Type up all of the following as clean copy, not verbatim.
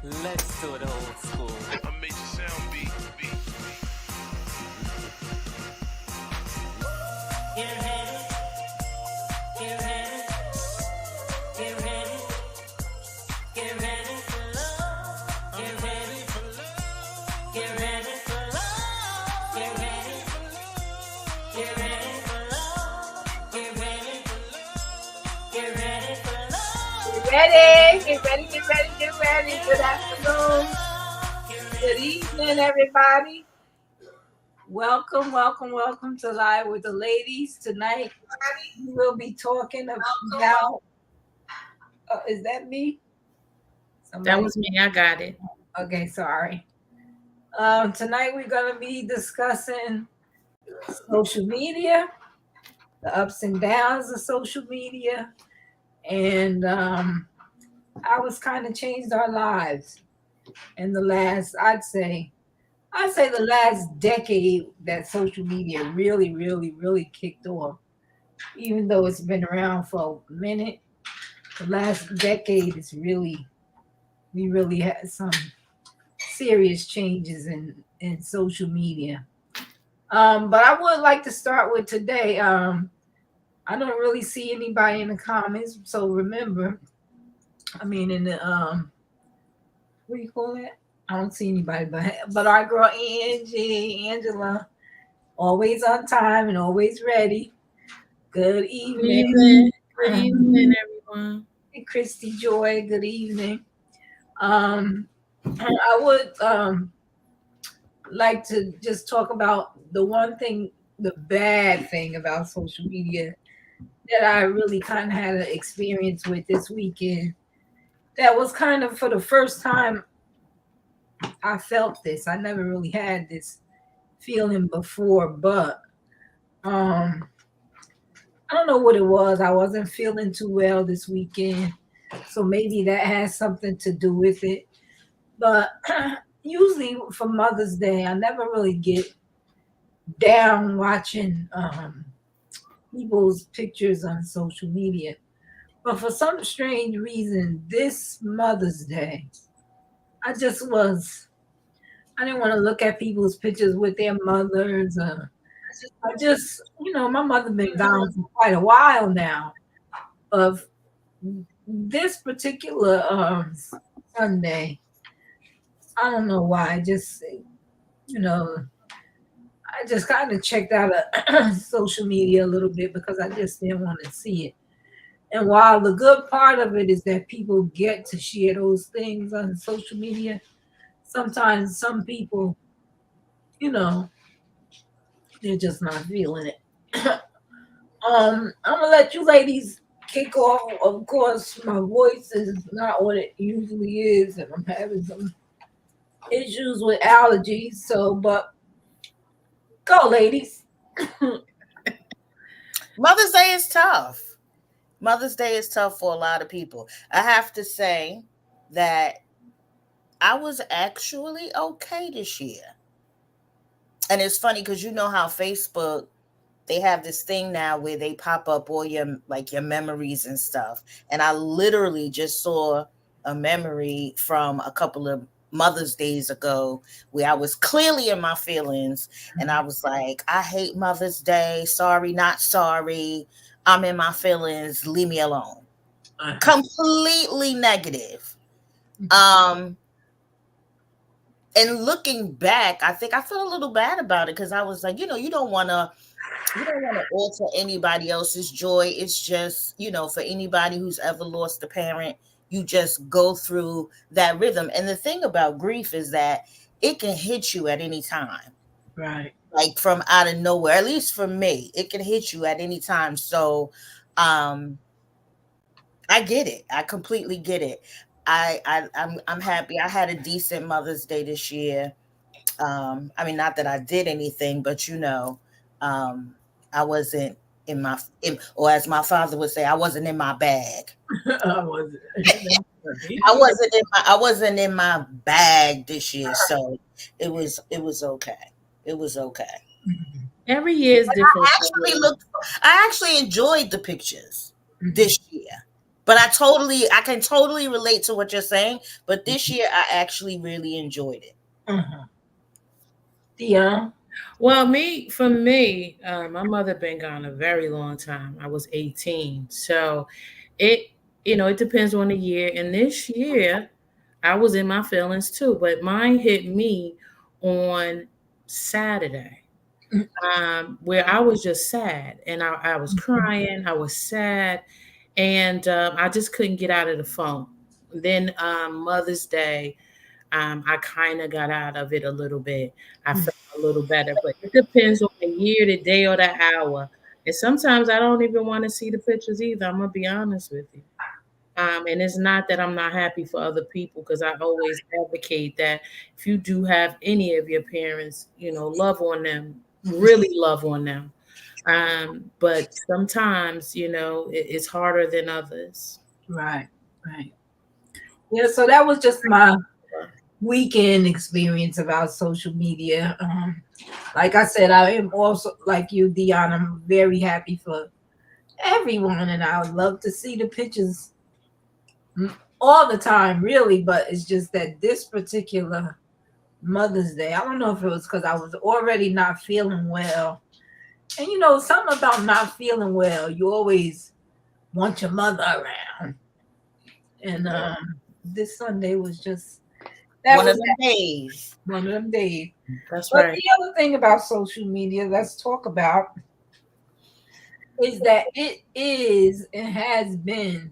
Let's do it old school. I made you sound beat. Get ready, get ready, get ready, get ready for love. Get ready for love. Get ready for love. Get ready for love. Get ready for love. Get ready for love. Get ready for love. Get ready, get ready, get ready, get ready. Good afternoon. Good evening, everybody. Welcome to Live with the Ladies. Tonight, we will be talking about. Is that me? That was me. I got it. Okay, sorry. Tonight, we're going to be discussing social media, the ups and downs of social media, and how it's kind of changed our lives in the last, I'd say the last decade that social media really kicked off. Even though it's been around for a minute, the last decade is we really had some serious changes in social media. But I would like to start with today. I don't really see anybody in the comments, so remember, in the what do you call it? I don't see anybody, but our girl Angela, always on time and always ready. Good evening. Good evening, everyone. Hey, Christy Joy, good evening. I would like to just talk about the bad thing about social media that I really kind of had an experience with this weekend. That was kind of for the first time I felt this. I never really had this feeling before, but I don't know what it was. I wasn't feeling too well this weekend, so maybe that has something to do with it. But usually for Mother's Day, I never really get down watching people's pictures on social media. But for some strange reason, this Mother's Day, I didn't want to look at people's pictures with their mothers. My mother been gone for quite a while now. Of this particular Sunday, I don't know why. I just kind of checked out of social media a little bit because I just didn't want to see it. And while the good part of it is that people get to share those things on social media, sometimes some people, they're just not feeling it. I'm gonna let you ladies kick off. Of course, my voice is not what it usually is, and I'm having some issues with allergies. So, but go, ladies. Mother's Day is tough. Mother's Day is tough for a lot of people. I have to say that I was actually okay this year. And it's funny because you know how Facebook, they have this thing now where they pop up all your memories and stuff. And I literally just saw a memory from a couple of Mother's Days ago where I was clearly in my feelings and I was like, I hate Mother's Day. Sorry, not sorry. I'm in my feelings. Leave me alone. Completely negative. And looking back, I think I feel a little bad about it because I was like, you don't want to alter anybody else's joy. It's just, for anybody who's ever lost a parent, you just go through that rhythm. And the thing about grief is that it can hit you at any time. Right. Like from out of nowhere, at least for me, it can hit you at any time. So I get it. I completely get it. I'm happy. I had a decent Mother's Day this year. Not that I did anything, but I wasn't or as my father would say, I wasn't in my bag. I wasn't in my bag this year, so it was okay. It was okay. Every year is different. I actually enjoyed the pictures this year, But I can totally relate to what you're saying. But this year, I actually really enjoyed it. Mm-hmm. Dion? Well, for me, my mother been gone a very long time. I was 18. So it, it depends on the year. And this year, I was in my feelings too, but mine hit me on Saturday, where I was just sad and I was crying. I was sad, and I just couldn't get out of the phone. Then Mother's Day, I kind of got out of it a little bit. I felt a little better, but it depends on the year, the day, or the hour. And sometimes I don't even want to see the pictures either. I'm gonna be honest with you. And it's not that I'm not happy for other people, because I always advocate that if you do have any of your parents, love on them, really love on them. But sometimes, it's harder than others. Right. Yeah, so that was just my weekend experience about social media. Like I said, I am also like you, Dion. I'm very happy for everyone, and I would love to see the pictures all the time, really. But it's just that this particular Mother's Day, I don't know if it was because I was already not feeling well, and something about not feeling well, you always want your mother around, and this Sunday was just One of them days. One of them days. That's But right. the other thing about social media, let's talk about, is that it is and has been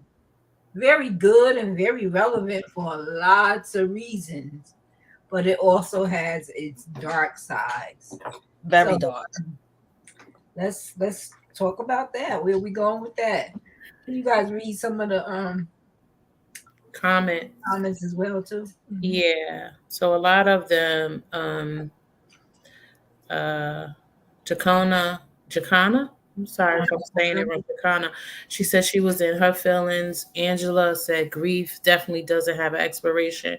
very good and very relevant for lots of reasons, but it also has its dark sides. Very dark. Let's talk about that. Where are we going with that? Can you guys read some of the comments as well too? Yeah. So a lot of them, Jacana, I'm sorry if I'm saying it wrong, Jacana. She said she was in her feelings. Angela said grief definitely doesn't have an expiration.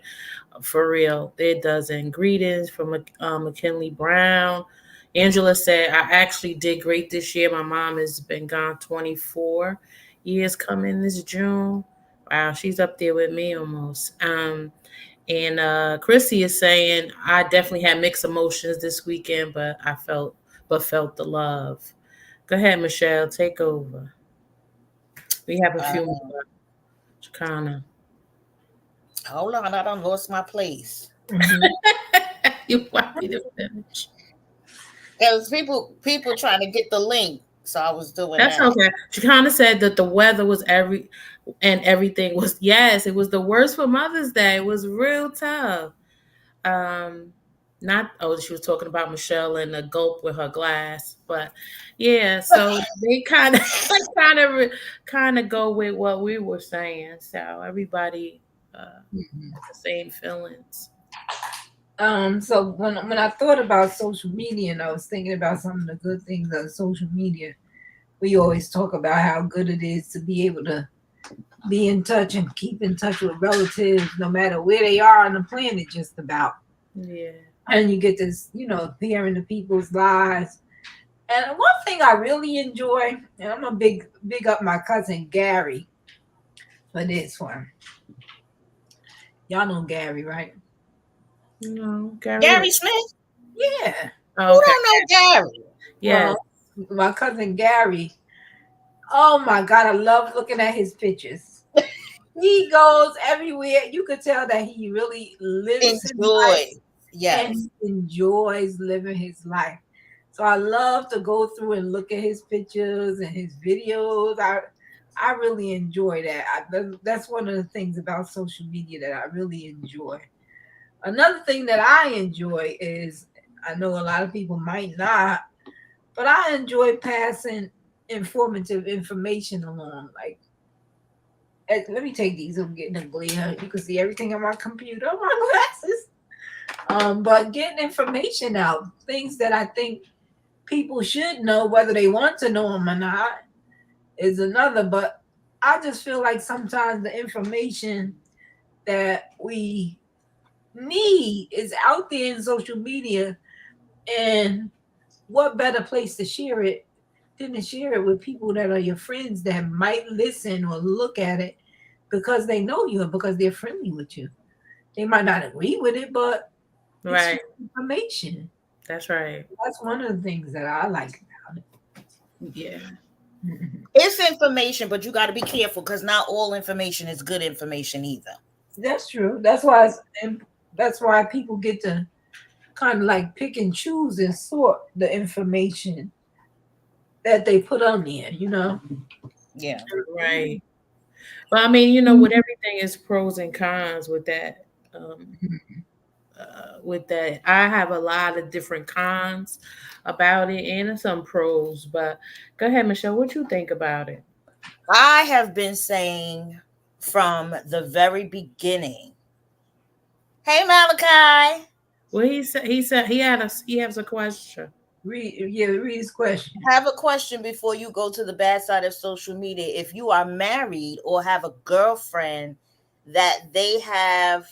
For real, it doesn't. Greetings from McKinley Brown. Angela said, I actually did great this year. My mom has been gone 24 years coming this June. Wow, she's up there with me almost. And Chrissy is saying, I definitely had mixed emotions this weekend, but felt the love. Go ahead, Michelle, take over. We have a few more. Chicana. Hold on, I done lost my place. You want me to finish? It was people trying to get the link, so I was doing That's that. okay. Chicana said that the weather was everything was, yes, it was the worst for Mother's Day. It was real tough. She was talking about Michelle and the gulp with her glass, but yeah, so they kind of go with what we were saying. So everybody has the same feelings. So when I thought about social media and I was thinking about some of the good things of social media, we always talk about how good it is to be able to be in touch and keep in touch with relatives, no matter where they are on the planet, just about. Yeah. And you get this, appear into people's lives. And one thing I really enjoy, and I'm gonna big up my cousin Gary for this one. Y'all know Gary, right? No, Gary Smith? Yeah. Oh, okay. Who don't know Gary? Yeah. My cousin Gary. Oh my God, I love looking at his pictures. He goes everywhere. You could tell that he really lives his life. Yes. And he enjoys living his life. So I love to go through and look at his pictures and his videos. I really enjoy that. That's one of the things about social media that I really enjoy. Another thing that I enjoy is, I know a lot of people might not, but I enjoy passing informative information along. Like, let me take these. I'm getting a glare. You can see everything on my computer, on my glasses. But getting information out, things that I think people should know, whether they want to know them or not, is another. But I just feel like sometimes the information that we need is out there in social media, and what better place to share it than to share it with people that are your friends that might listen or look at it because they know you and because they're friendly with you. They might not agree with it, but it's Right. information. That's right. That's one of the things that I like about Yeah. it. Mhm. It's information, but you got to be careful because not all information is good information either. That's true. That's why that's why people get to kind of like pick and choose and sort the information that they put on there, you know. Yeah. Right. But I mean, you know, with everything is pros and cons with that. With that, I have a lot of different cons about it and some pros. But go ahead, Michelle. What you think about it? I have been saying from the very beginning. Hey, Malachi. Well, he said he has a question. Read his question. I have a question before you go to the bad side of social media. If you are married or have a girlfriend that they have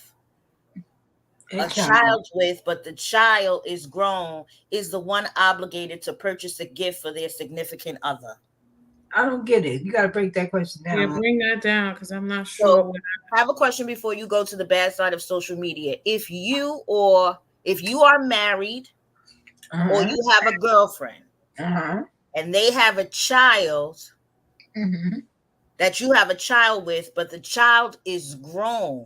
a child with, but the child is grown, is the one obligated to purchase a gift for their significant other? I don't get it. You got to break that question down. Yeah, bring that down because I'm not So, sure. I have a question before you go to the bad side of social media. If you are married or you have a girlfriend and they have a child that you have a child with, but the child is grown,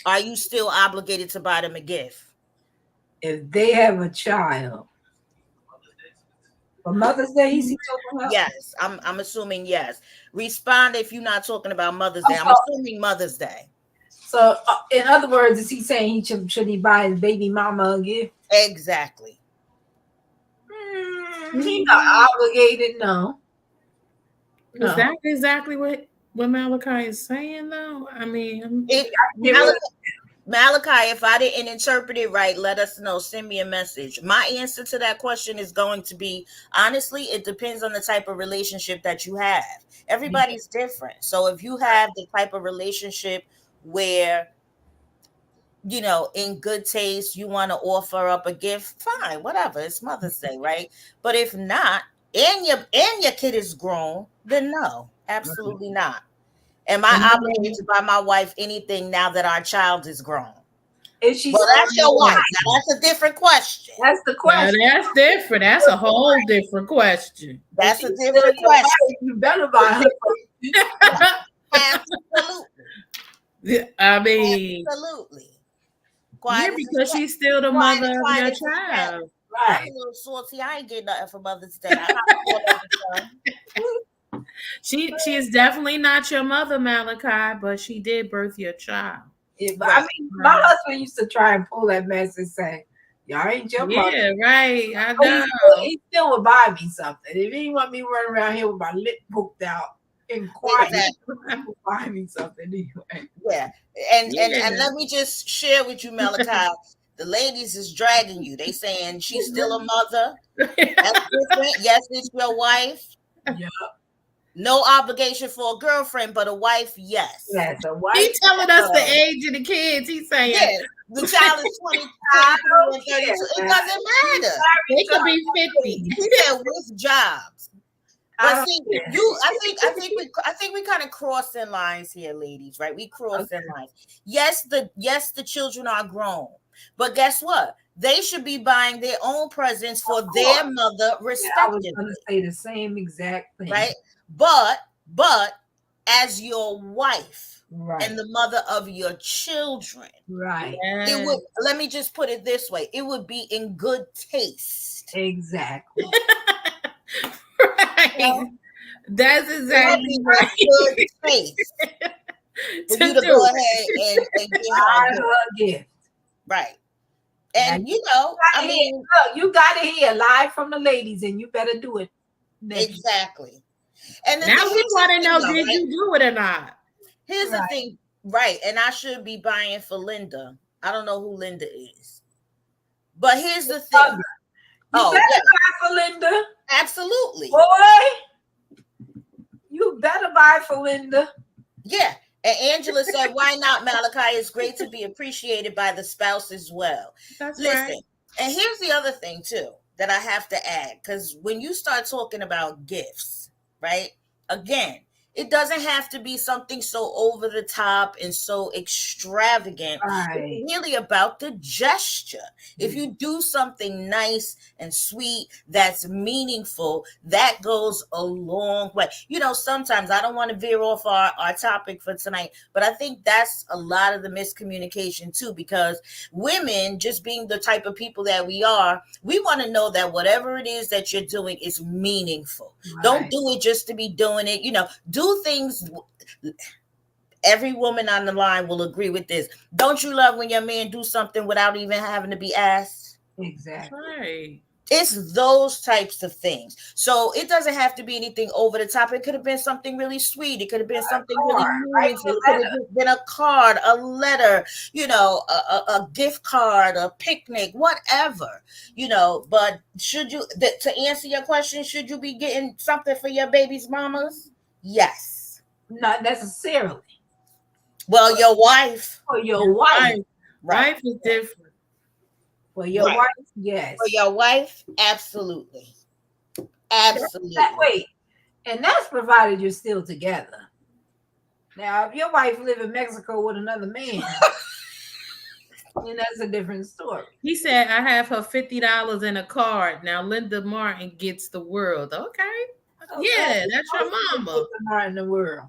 are you still obligated to buy them a gift? If they have a child for Mother's Day, is he talking about? Yes, I'm assuming yes. Respond if you're not talking about Mother's Day. I'm assuming Mother's Day. So, in other words, is he saying should he buy his baby mama a gift? Exactly. He's not obligated, no. Is that exactly what Malachi is saying, though? I mean, Malachi, if I didn't interpret it right, let us know. Send me a message. My answer to that question is going to be, honestly, it depends on the type of relationship that you have. Everybody's different. So if you have the type of relationship where, you know, in good taste, you want to offer up a gift, fine, whatever. It's Mother's Day, right? But if not, and your kid is grown, then no, absolutely not. Am I obligated to buy my wife anything now that our child is grown? Well, that's your wife. Now, that's a different question. That's the question. Now, that's different. That's a whole different question. That's a different question. You better buy her. Absolutely. I mean, absolutely. Yeah, because she's still the mother of your child. Right. I'm a little salty. I ain't getting nothing for Mother's Day. She is definitely not your mother, Malachi, but she did birth your child. Yeah, but I mean, my husband used to try and pull that mess and say, "Y'all ain't your mother." Yeah, right. I know. He still would buy me something. If he want me running around here with my lip poked out and quiet, he would buy me something anyway. Yeah. And let me just share with you, Malachi. The ladies is dragging you. They saying she's still a mother. That's different. Yes, it's your wife. Yeah. No obligation for a girlfriend, but a wife, yes. Yes, a wife. He's telling us the age of the kids. He's saying the child is 22 and 32. It doesn't matter. They could be 50. He said with jobs. But see, I think we kind of crossing lines here, ladies, right? We crossing lines. Yes, the children are grown, but guess what? They should be buying their own presents for their mother, respectively. I was going to say the same exact thing, right? But as your wife right. and the mother of your children, right? It would. Let me just put it this way: it would be in good taste. Exactly. Right. That's exactly right. Good taste for you to go ahead and give her a gift. Right. And you know, I mean, look, you got it here live from the ladies, and you better do it. Exactly. And now we want to know, did you do it or not? Here's the thing, right? And I should be buying for Linda. I don't know who Linda is, but here's the thing. You better buy for Linda. Absolutely, boy. You better buy for Linda. Yeah. And Angela said, "Why not, Malachi? It's great to be appreciated by the spouse as well." That's Listen, right. And here's the other thing too that I have to add, because when you start talking about gifts, right? Again, It doesn't have to be something so over the top and so extravagant. Right. It's really about the gesture. If you do something nice and sweet that's meaningful, that goes a long way. You know, sometimes I don't want to veer off our topic for tonight, but I think that's a lot of the miscommunication too, because women, just being the type of people that we are, we want to know that whatever it is that you're doing is meaningful. Don't Right. do it just to be doing it. You know, do things. Every woman on the line will agree with this. Don't you love when your man do something without even having to be asked? Exactly. Right. It's those types of things. So it doesn't have to be anything over the top. It could have been something really sweet. It could have been something really card, meaningful. It could have been a card, a letter, you know, a gift card, a picnic, whatever, you know. But should you, to answer your question, should you be getting something for your baby's mamas? Yes. Not necessarily. Well, your wife. For your wife. Right. Wife is different. For your Right. wife, yes. For your wife, absolutely. Absolutely. Wait, and that's provided you're still together. Now, if your wife live in Mexico with another man, then that's a different story. He said, I have her $50 in a card. Now Linda Martin gets the world. Okay. Yeah, that's your mama. Not in the world.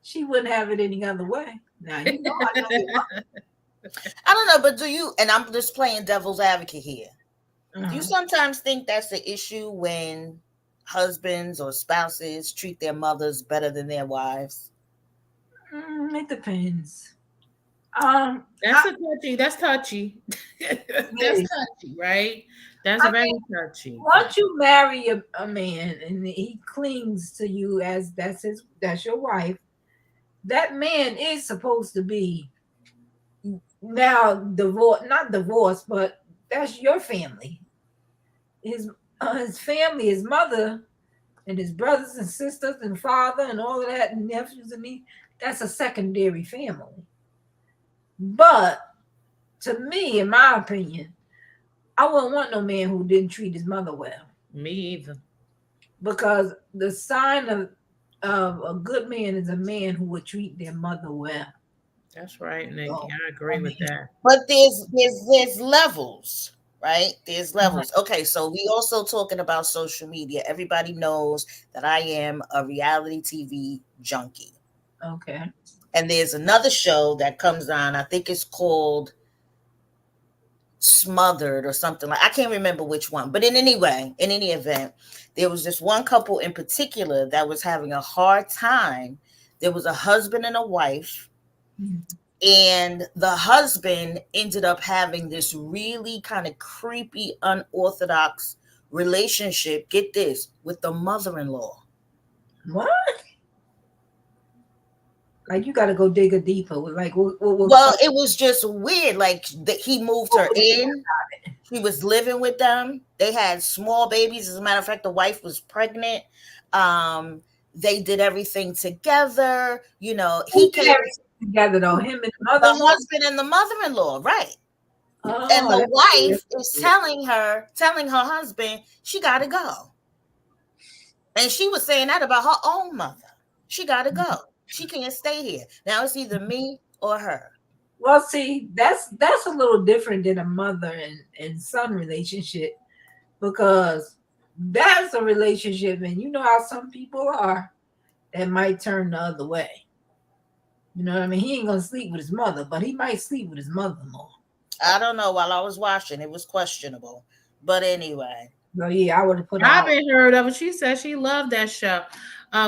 She wouldn't have it any other way. Now, you know, I know your mama. I don't know, but do you, and I'm just playing devil's advocate here. Do you Uh-huh. sometimes think that's the issue when husbands or spouses treat their mothers better than their wives? It depends. That's touchy. That's touchy, right? That's very touchy. Once you marry a man and he clings to you as that's your wife, that man is supposed to be now not divorced, but that's your family. His family, his mother and his brothers and sisters and father and all of that, and nephews and me, that's a secondary family. But to me, in my opinion, I wouldn't want no man who didn't treat his mother well. Me either. Because the sign of a good man is a man who would treat their mother well. That's right, Nikki. I agree with that. But there's levels, right? There's levels. Okay, so we also talking about social media. Everybody knows that I am a reality TV junkie. Okay. And there's another show that comes on. I think it's called Smothered or something like. I can't remember which one. But in any event, there was this one couple in particular that was having a hard time. There was a husband and a wife. And the husband ended up having this really kind of creepy, unorthodox relationship. Get this, with the mother-in-law. What? Like you got to go dig a deeper. Like, Well, it was just weird. Like he moved her in. He was living with them. They had small babies. As a matter of fact, the wife was pregnant. They did everything together. You know, he came together though. Him and the the mother. husband and the mother-in-law, right? Oh, And the that's wife weird. is telling her husband she got to go. And she was saying that about her own mother. She got to go. She can't stay here. Now it's either me or her. Well, see, that's a little different than a mother and son relationship, because that's a relationship, and you know how some people are that might turn the other way. You know what I mean? He ain't gonna sleep with his mother, but he might sleep with his mother-in-law. I don't know. While I was watching, it was questionable. But anyway. So yeah, I would have put. I Out. haven't heard of it. She said she loved that show.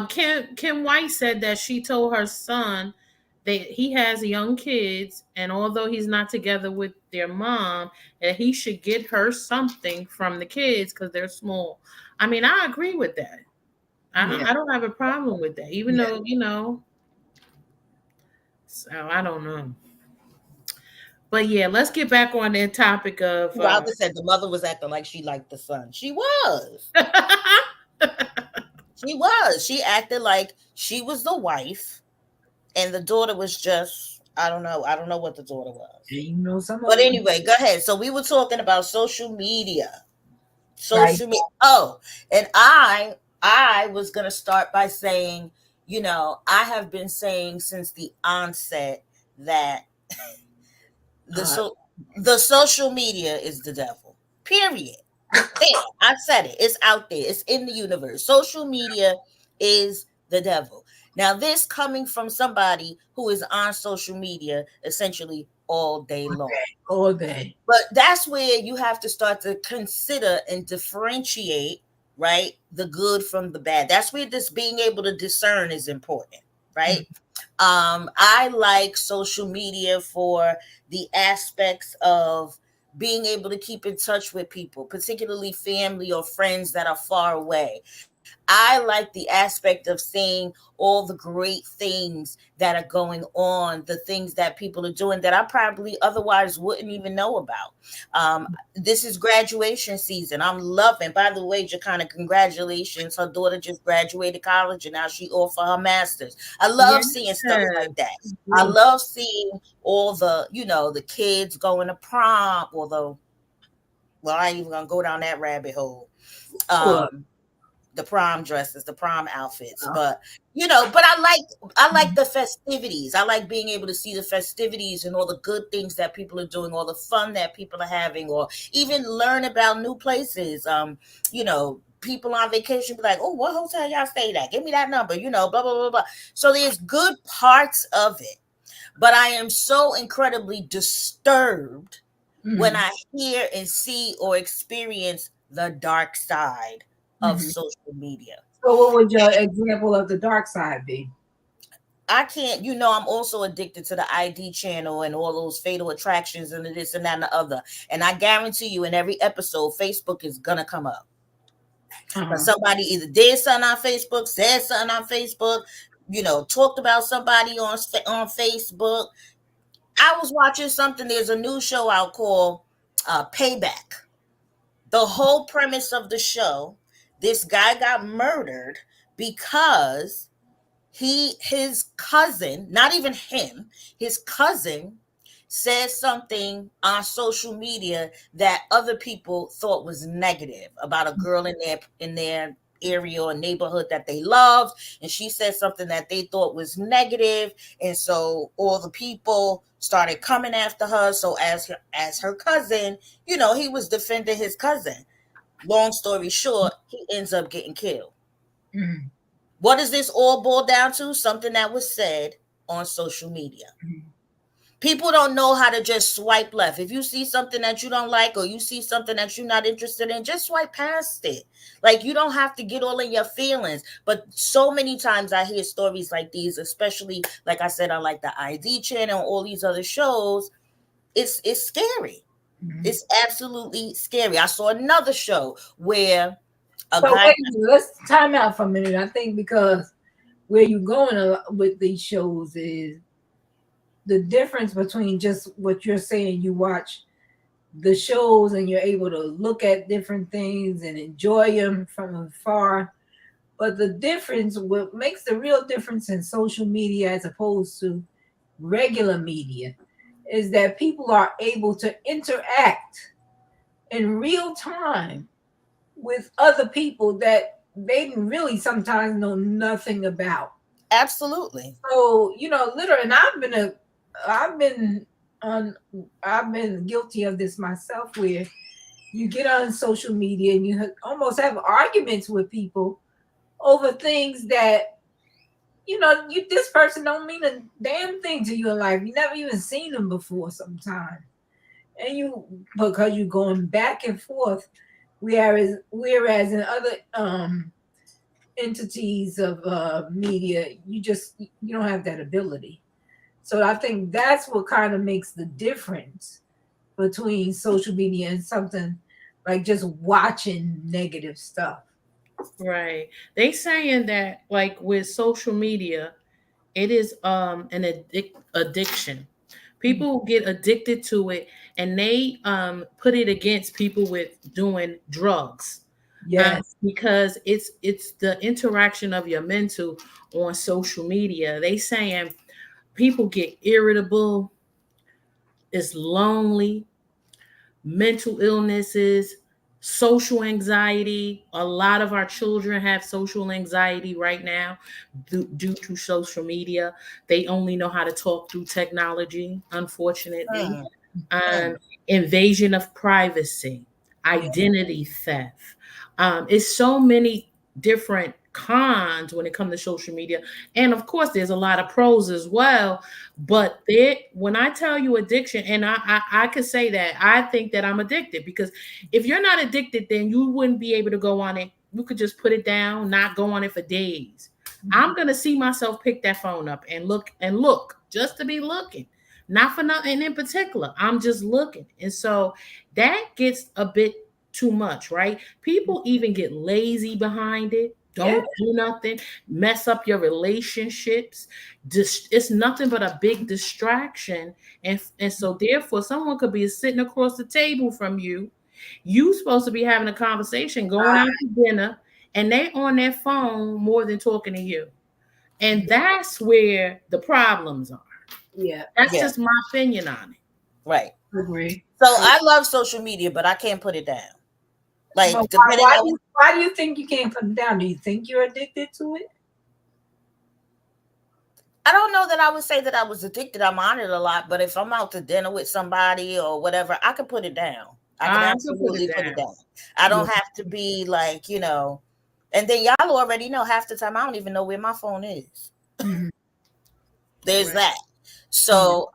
Kim White said that she told her son that he has young kids, and although he's not together with their mom, that he should get her something from the kids because they're small. I mean, I agree with that. I don't have a problem with that, even though, you know. So I don't know. But yeah, let's get back on that topic of. Robert said the mother was acting like she liked the son. She was. She was. She acted like she was the wife, and the daughter was just, I don't know what the daughter was. You know, some. But anyway, go ahead. So we were talking about social media. Right. Social media. Oh, and I was gonna start by saying, I have been saying since the onset that the social media is the devil. Period. There, I said it. It's out there. It's in the universe. Social media is the devil. Now, this coming from somebody who is on social media essentially all day long. All day. But that's where you have to start to consider and differentiate, right? The good from the bad. That's where this being able to discern is important, right? I like social media for the aspects of being able to keep in touch with people, particularly family or friends that are far away. I like the aspect of seeing all the great things that are going on, the things that people are doing that I probably otherwise wouldn't even know about. This is graduation season. I'm loving, by the way, Jacana, congratulations. Her daughter just graduated college and now she off for her master's. I love seeing stuff like that. I love seeing all the, the kids going to prom, although, well, I ain't even gonna go down that rabbit hole. The prom dresses, the prom outfits, but I like the festivities. I like being able to see the festivities and all the good things that people are doing, all the fun that people are having, or even learn about new places. People on vacation be like, oh, what hotel y'all stayed at? Give me that number, blah, blah, blah, blah. So there's good parts of it, but I am so incredibly disturbed when I hear and see or experience the dark side of social media. So what would your example of the dark side be? I can't, I'm also addicted to the ID channel and all those fatal attractions and this and that and the other. And I guarantee you in every episode, Facebook is going to come up. But somebody either did something on Facebook, said something on Facebook, talked about somebody on Facebook. I was watching something. There's a new show out called Payback. The whole premise of the show, this guy got murdered because his cousin, not even him, his cousin said something on social media that other people thought was negative about a girl in their area or neighborhood that they loved, and she said something that they thought was negative, and so all the people started coming after her. So as her cousin, he was defending his cousin. Long story short, he ends up getting killed. What does this all boil down to? Something that was said on social media. People don't know how to just swipe left. If you see something that you don't like, or you see something that you're not interested in, just swipe past it. Like, you don't have to get all in your feelings. But so many times I hear stories like these, especially, like I said, on like the ID channel and all these other shows. It's scary. It's absolutely scary. I saw another show where let's time out for a minute. I think because where you're going with these shows is the difference between just what you're saying. You watch the shows and you're able to look at different things and enjoy them from afar. But the difference, what makes the real difference in social media as opposed to regular media, is that people are able to interact in real time with other people that they really sometimes know nothing about. Absolutely. So, literally, and I've been guilty of this myself, where you get on social media and you almost have arguments with people over things that this person don't mean a damn thing to you in life. You never even seen them before sometimes. And because you're going back and forth, whereas in other entities of media, you don't have that ability. So I think that's what kind of makes the difference between social media and something like just watching negative stuff. Right. They saying that like with social media, it is an addiction. People get addicted to it, and they put it against people with doing drugs. Yes. Because it's the interaction of your mental on social media. They saying people get irritable, it's lonely, mental illnesses, social anxiety. A lot of our children have social anxiety right now due to social media. They only know how to talk through technology, unfortunately. Mm, And invasion of privacy, Yeah. identity theft. It's so many different cons when it comes to social media. And of course, there's a lot of pros as well. But when I tell you addiction, and I could say that I think that I'm addicted, because if you're not addicted, then you wouldn't be able to go on it. You could just put it down, not go on it for days. I'm gonna see myself pick that phone up and look just to be looking, not for nothing in particular. I'm just looking. And so that gets a bit too much, right? People even get lazy behind it. Don't do nothing, mess up your relationships. It's nothing but a big distraction. And so therefore someone could be sitting across the table from you. You supposed to be having a conversation, going out to dinner, and they on their phone more than talking to you. And that's where the problems are. Yeah. That's Yeah. just my opinion on it. right. Agree. So I love social media, but I can't put it down. Like, But depending on why do you think you can't put it down? Do you think you're addicted to it? I don't know that I would say that I was addicted. I'm on it a lot, but if I'm out to dinner with somebody or whatever, I can put it down. I can absolutely put it down. I don't have to be like, and then y'all already know half the time I don't even know where my phone is. Mhm. There's that. So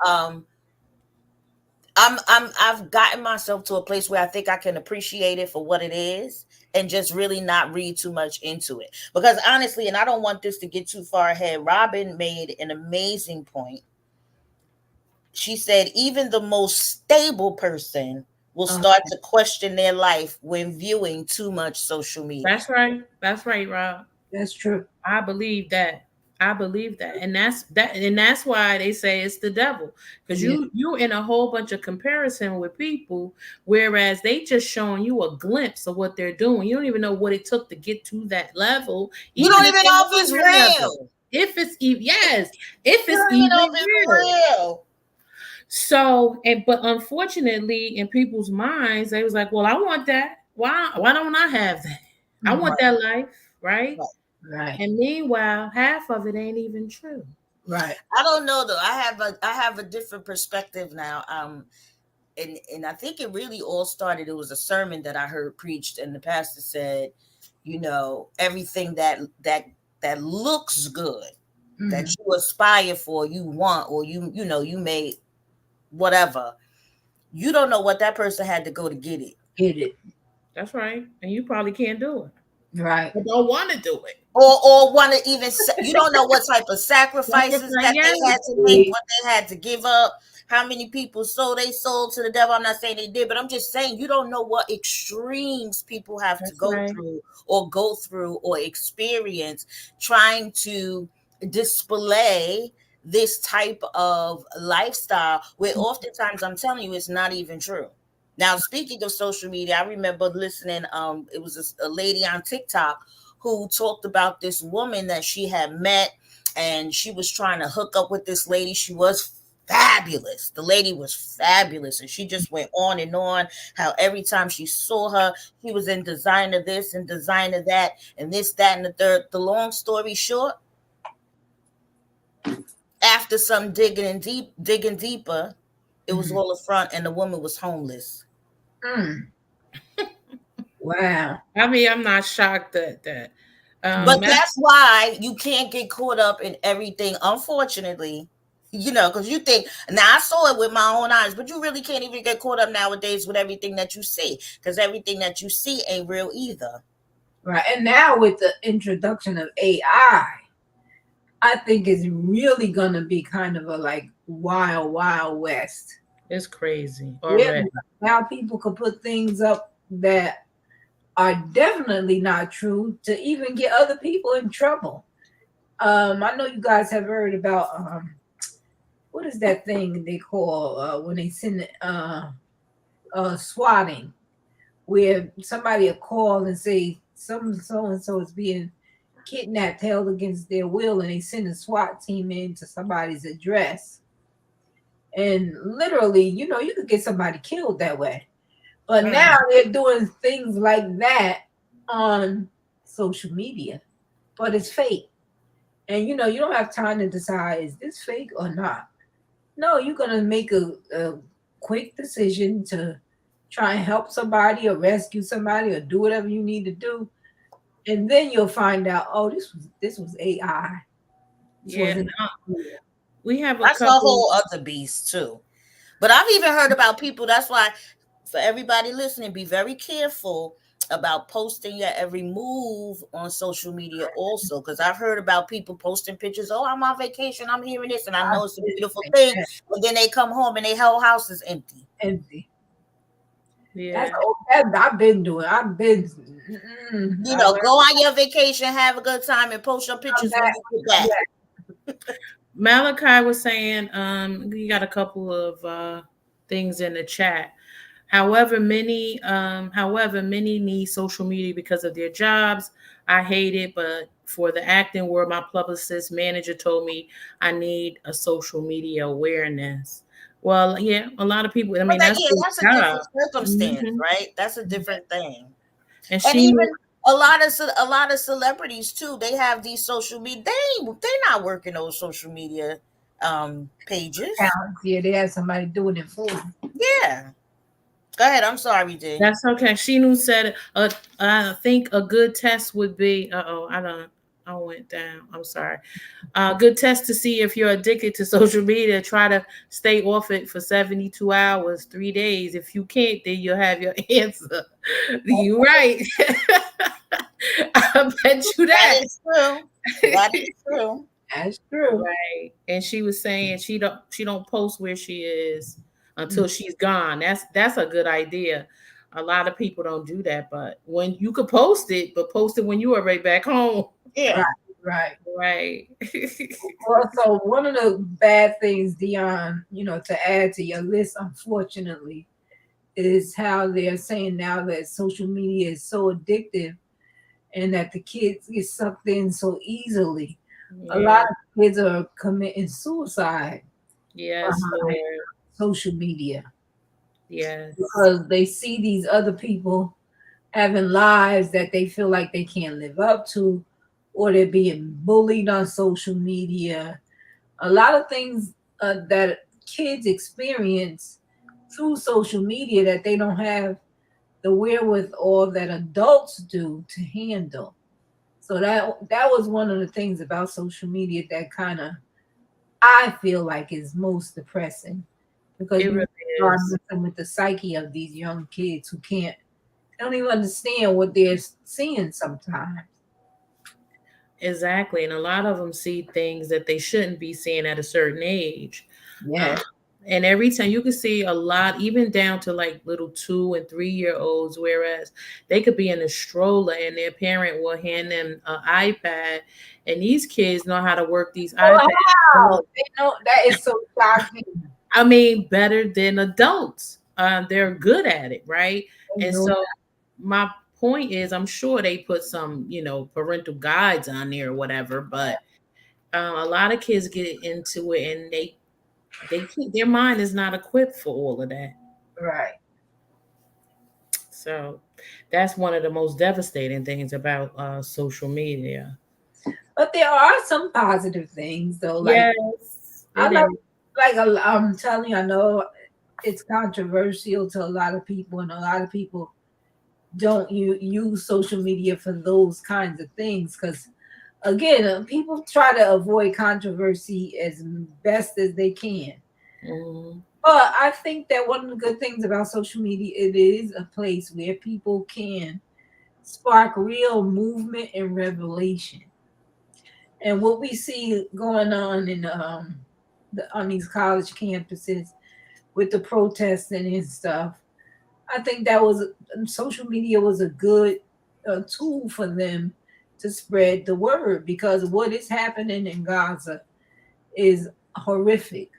I've gotten myself to a place where I think I can appreciate it for what it is and just really not read too much into it. Because honestly, and I don't want this to get too far ahead, Robin made an amazing point. She said, even the most stable person will start to question their life when viewing too much social media. That's right. That's right, Rob. That's true. I believe that. And that's why they say it's the devil. Because you're in a whole bunch of comparison with people, whereas they just showing you a glimpse of what they're doing. You don't even know what it took to get to that level. You don't even know if it's real. If it's even real. So, but unfortunately, in people's minds, they was like, "Well, I want that. Why don't I have that? I want that life, right?" Right. And meanwhile, half of it ain't even true. Right. I don't know though. I have a different perspective now. And I think it really all started. It was a sermon that I heard preached, and the pastor said, everything that looks good, that you aspire for, you want, or you may whatever. You don't know what that person had to go to get it. Get it. That's right. And you probably can't do it. Right. But don't want to do it. Or want to even, you don't know what type of sacrifices that they had to make, what they had to give up, how many people sold their soul to the devil. I'm not saying they did, but I'm just saying you don't know what extremes people have to go through or experience trying to display this type of lifestyle where oftentimes I'm telling you it's not even true. Now, speaking of social media, I remember listening, it was a lady on TikTok who talked about this woman that she had met, and she was trying to hook up with this lady. She was fabulous. The lady was fabulous, and she just went on and on how every time she saw her, she was in designer this and designer that and this, that, and the third. The long story short, after some digging deeper, it was all a front, and the woman was homeless. Wow. I mean, I'm not shocked at that. But that's why you can't get caught up in everything, unfortunately, because you think, now I saw it with my own eyes, but you really can't even get caught up nowadays with everything that you see, because everything that you see ain't real either. Right. And now with the introduction of AI, I think it's really going to be kind of a like wild, wild west. It's crazy. Yeah, now people can put things up that are definitely not true to even get other people in trouble. I know you guys have heard about what is that thing they call when they send swatting, where somebody will call and say so and so is being kidnapped, held against their will, and they send a SWAT team in to somebody's address. And literally, you could get somebody killed that way. But Mm. now they're doing things like that on social media, but it's fake. And you don't have time to decide, is this fake or not? No, you're gonna make a quick decision to try and help somebody or rescue somebody or do whatever you need to do, and then you'll find out, oh, this was AI. This Yeah, wasn't real. we have a That's a couple. whole other beast too. But I've even heard about people. That's why, for everybody listening, be very careful about posting your every move on social media also, because I've heard about people posting pictures. Oh, I'm on vacation, I'm hearing this, and I know it's a beautiful thing, but then they come home and their whole house is empty. Empty. Yeah, I've been doing. Go on your vacation, have a good time, and post your pictures when you get back. Malachi was saying, you got a couple of things in the chat. However, many need social media because of their jobs. I hate it, but for the acting world, my publicist manager told me I need a social media awareness. Well, yeah, a lot of people. I mean, that's that's a different circumstance, right? That's a different thing. And even a lot of celebrities too, they have these social media. They're not working those social media pages. Yeah, they have somebody doing it for them. Yeah. Go ahead. I'm sorry, Dee. That's okay. Shinu said, I think a good test would be. I went down. I'm sorry. Good test to see if you're addicted to social media. Try to stay off it for 72 hours, 3 days. If you can't, then you'll have your answer. You right. I bet you that. That is true. That is true. That's true. Right. And she was saying she don't post where she is until she's gone. That's a good idea. A lot of people don't do that, but when you could post it, but post it when you are right back home. Yeah. Right. Well, so one of the bad things, Dion, to add to your list, unfortunately, is how they're saying now that social media is so addictive and that the kids get sucked in so easily. Yeah. A lot of kids are committing suicide. Yes. Social media. Yes. Because they see these other people having lives that they feel like they can't live up to, or they're being bullied on social media. A lot of things that kids experience through social media that they don't have the wherewithal that adults do to handle. So that was one of the things about social media that kind of, I feel like, is most depressing, because it really you are messing with the psyche of these young kids who don't even understand what they're seeing sometimes. Exactly. And a lot of them see things that they shouldn't be seeing at a certain age. Yeah. And every time you can see a lot, even down to like little 2 and 3 year olds, whereas they could be in a stroller and their parent will hand them an iPad, and these kids know how to work these iPads. Wow. They know, that is so shocking. I mean, better than adults. They're good at it, right? And so my point is, I'm sure they put some, parental guides on there or whatever, but a lot of kids get into it and they their mind is not equipped for all of that. Right. So that's one of the most devastating things about social media. But there are some positive things, though. Like, yes, I'm telling you, I know it's controversial to a lot of people, and a lot of people don't use social media for those kinds of things, because again, people try to avoid controversy as best as they can. Mm-hmm. But I think that one of the good things about social media, it is a place where people can spark real movement and revelation. And what we see going on on these college campuses with the protesting and stuff, I think that social media was a good tool for them to spread the word, because what is happening in Gaza is horrific.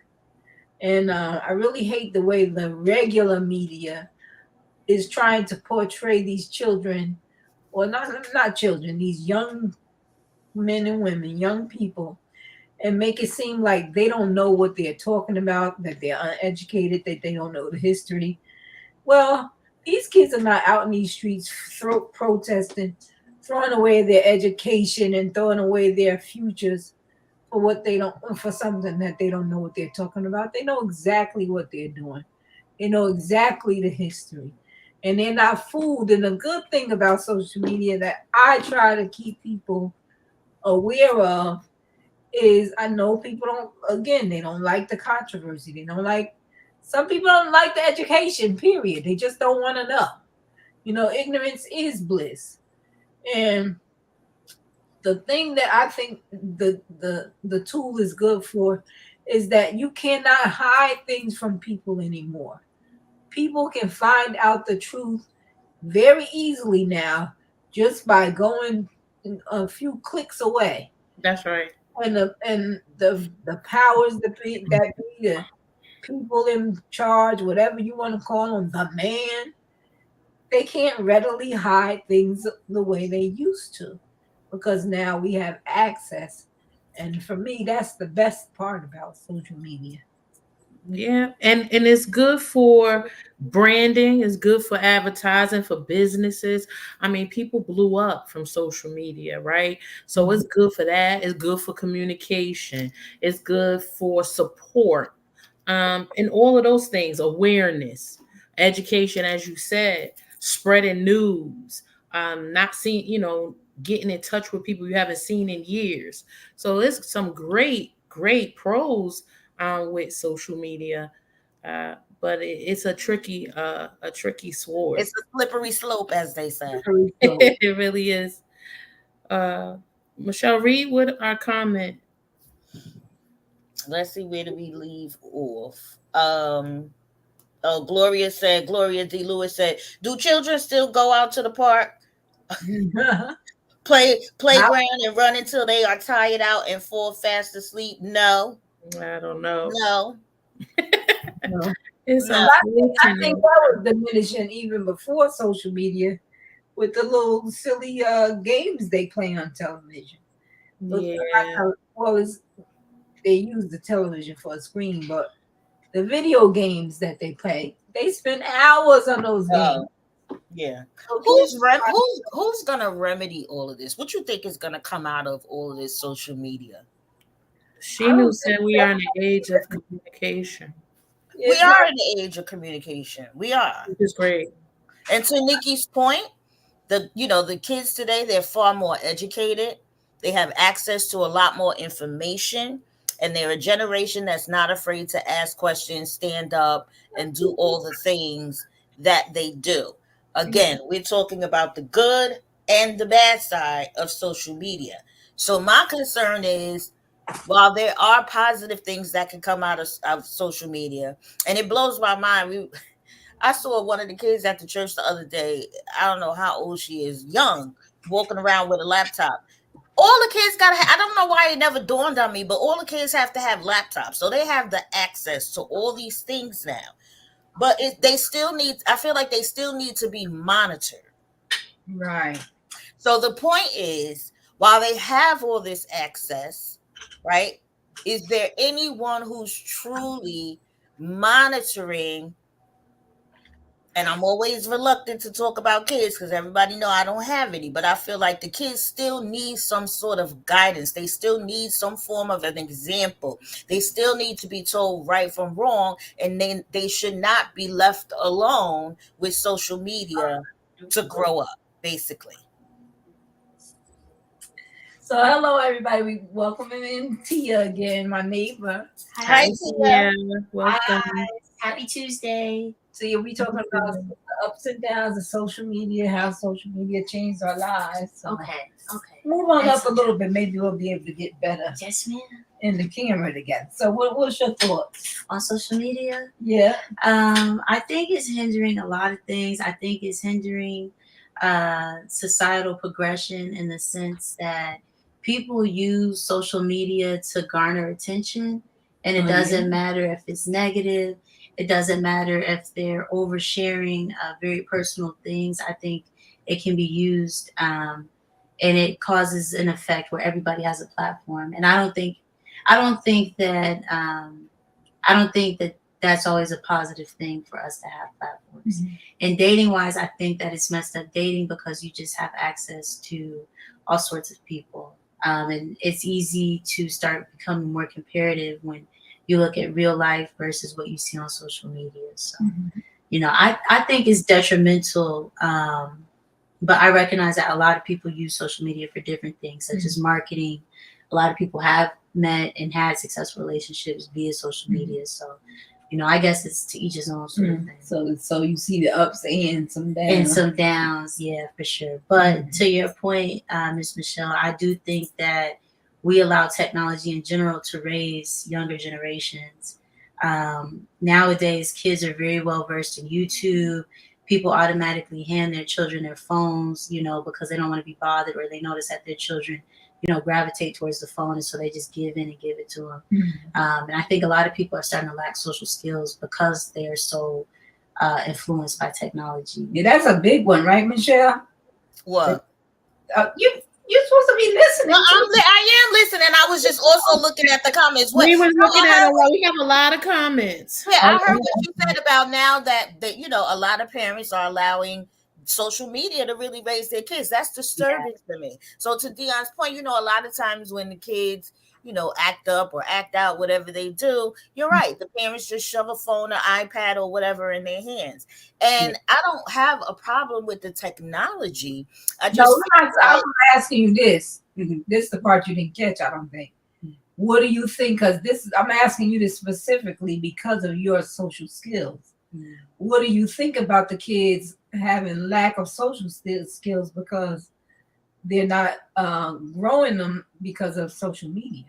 And I really hate the way the regular media is trying to portray these children, or not children, these young men and women, young people, and make it seem like they don't know what they're talking about, that they're uneducated, that they don't know the history. Well, these kids are not out in these streets protesting, throwing away their education and throwing away their futures for what they don't, for something that they don't know what they're talking about. They know exactly what they're doing. They know exactly the history. And they're not fooled. And the good thing about social media that I try to keep people aware of is I know people don't, again, they don't like the controversy. They don't like, some people don't like the education, period. They just don't want to know. You know, ignorance is bliss. And the thing that I think the tool is good for is that you cannot hide things from people anymore. People can find out the truth very easily now just by going a few clicks away. That's right. And the powers that be the people in charge, whatever you want to call them, the man, they can't readily hide things the way they used to because now we have access. And for me, that's the best part about social media. Yeah, and it's good for branding, it's good for advertising, for businesses. I mean, people blew up from social media, right? So it's good for that. It's good for communication. It's good for support. And all of those things, awareness, education, as you said, spreading news, not seeing, getting in touch with people you haven't seen in years. So it's some great pros with social media, but it's a tricky sword. It's a slippery slope, as they say. It really is. Michelle, read with our comment. Let's see, where do we leave off? Gloria D. Lewis said, do children still go out to the park, playground and run until they are tired out and fall fast asleep? No. I don't know. No. No. It's I think that was diminishing even before social media with the little silly games they play on television. Yeah. Well, they use the television for a screen, but the video games that they play, they spend hours on those games. Yeah. Who's gonna remedy all of this? What you think is gonna come out of all of this social media? She knew said we are in the age of communication. We are in the age of communication. We are. Which is great. And to Nikki's point, the kids today, they're far more educated. They have access to a lot more information. And they're a generation that's not afraid to ask questions, stand up, and do all the things that they do. Again, we're talking about the good and the bad side of social media. So my concern is, while there are positive things that can come out of social media, and it blows my mind. I saw one of the kids at the church the other day. I don't know how old she is, young, walking around with a laptop. All the kids I don't know why it never dawned on me, but all the kids have to have laptops. So they have the access to all these things now. But I feel like they still need to be monitored. Right. So the point is, while they have all this access, right, is there anyone who's truly monitoring? And I'm always reluctant to talk about kids because everybody know I don't have any, but I feel like the kids still need some sort of guidance. They still need some form of an example. They still need to be told right from wrong, and then they should not be left alone with social media to grow up, basically. So hello everybody. We welcome in Tia again, my neighbor. Hi, Tia. Welcome. Hi. Happy Tuesday. So you'll be talking about the ups and downs of social media, how social media changed our lives. So Okay. move on up a little bit. Maybe we'll be able to get better Yes, ma'am. in the camera together. So what's your thoughts? On social media, Yeah. I think it's hindering a lot of things. I think it's hindering societal progression in the sense that people use social media to garner attention, and it doesn't matter if it's negative. It doesn't matter if they're oversharing very personal things. I think it can be used, and it causes an effect where everybody has a platform. And I don't think that that's always a positive thing for us to have platforms. And dating wise, I think that it's messed up dating because you just have access to all sorts of people. And it's easy to start becoming more comparative when you look at real life versus what you see on social media. So, I think it's detrimental. But I recognize that a lot of people use social media for different things, such as marketing. A lot of people have met and had successful relationships via social media. So, I guess it's to each his own sort of thing. So you see the ups and some downs. And some downs, yeah, for sure. But to your point, Ms. Michelle, I do think that we allow technology in general to raise younger generations. Nowadays, kids are very well versed in YouTube. People automatically hand their children their phones, because they don't want to be bothered, or they notice that their children, gravitate towards the phone, and so they just give in and give it to them. And I think a lot of people are starting to lack social skills because they are so influenced by technology. Yeah, that's a big one, right, Michelle? What? You're supposed to be listening. No, I am listening. I was just also looking at the comments. We was looking at we have a lot of comments. Yeah, I heard what you said about now that a lot of parents are allowing social media to really raise their kids. That's disturbing to me. So to Dion's point, a lot of times when the kids, act up or act out, whatever they do, you're right. The parents just shove a phone or iPad or whatever in their hands. And I don't have a problem with the technology. I'm asking you this. This is the part you didn't catch, I don't think. What do you think? Because I'm asking you this specifically because of your social skills. What do you think about the kids having lack of social skills because they're not growing them because of social media?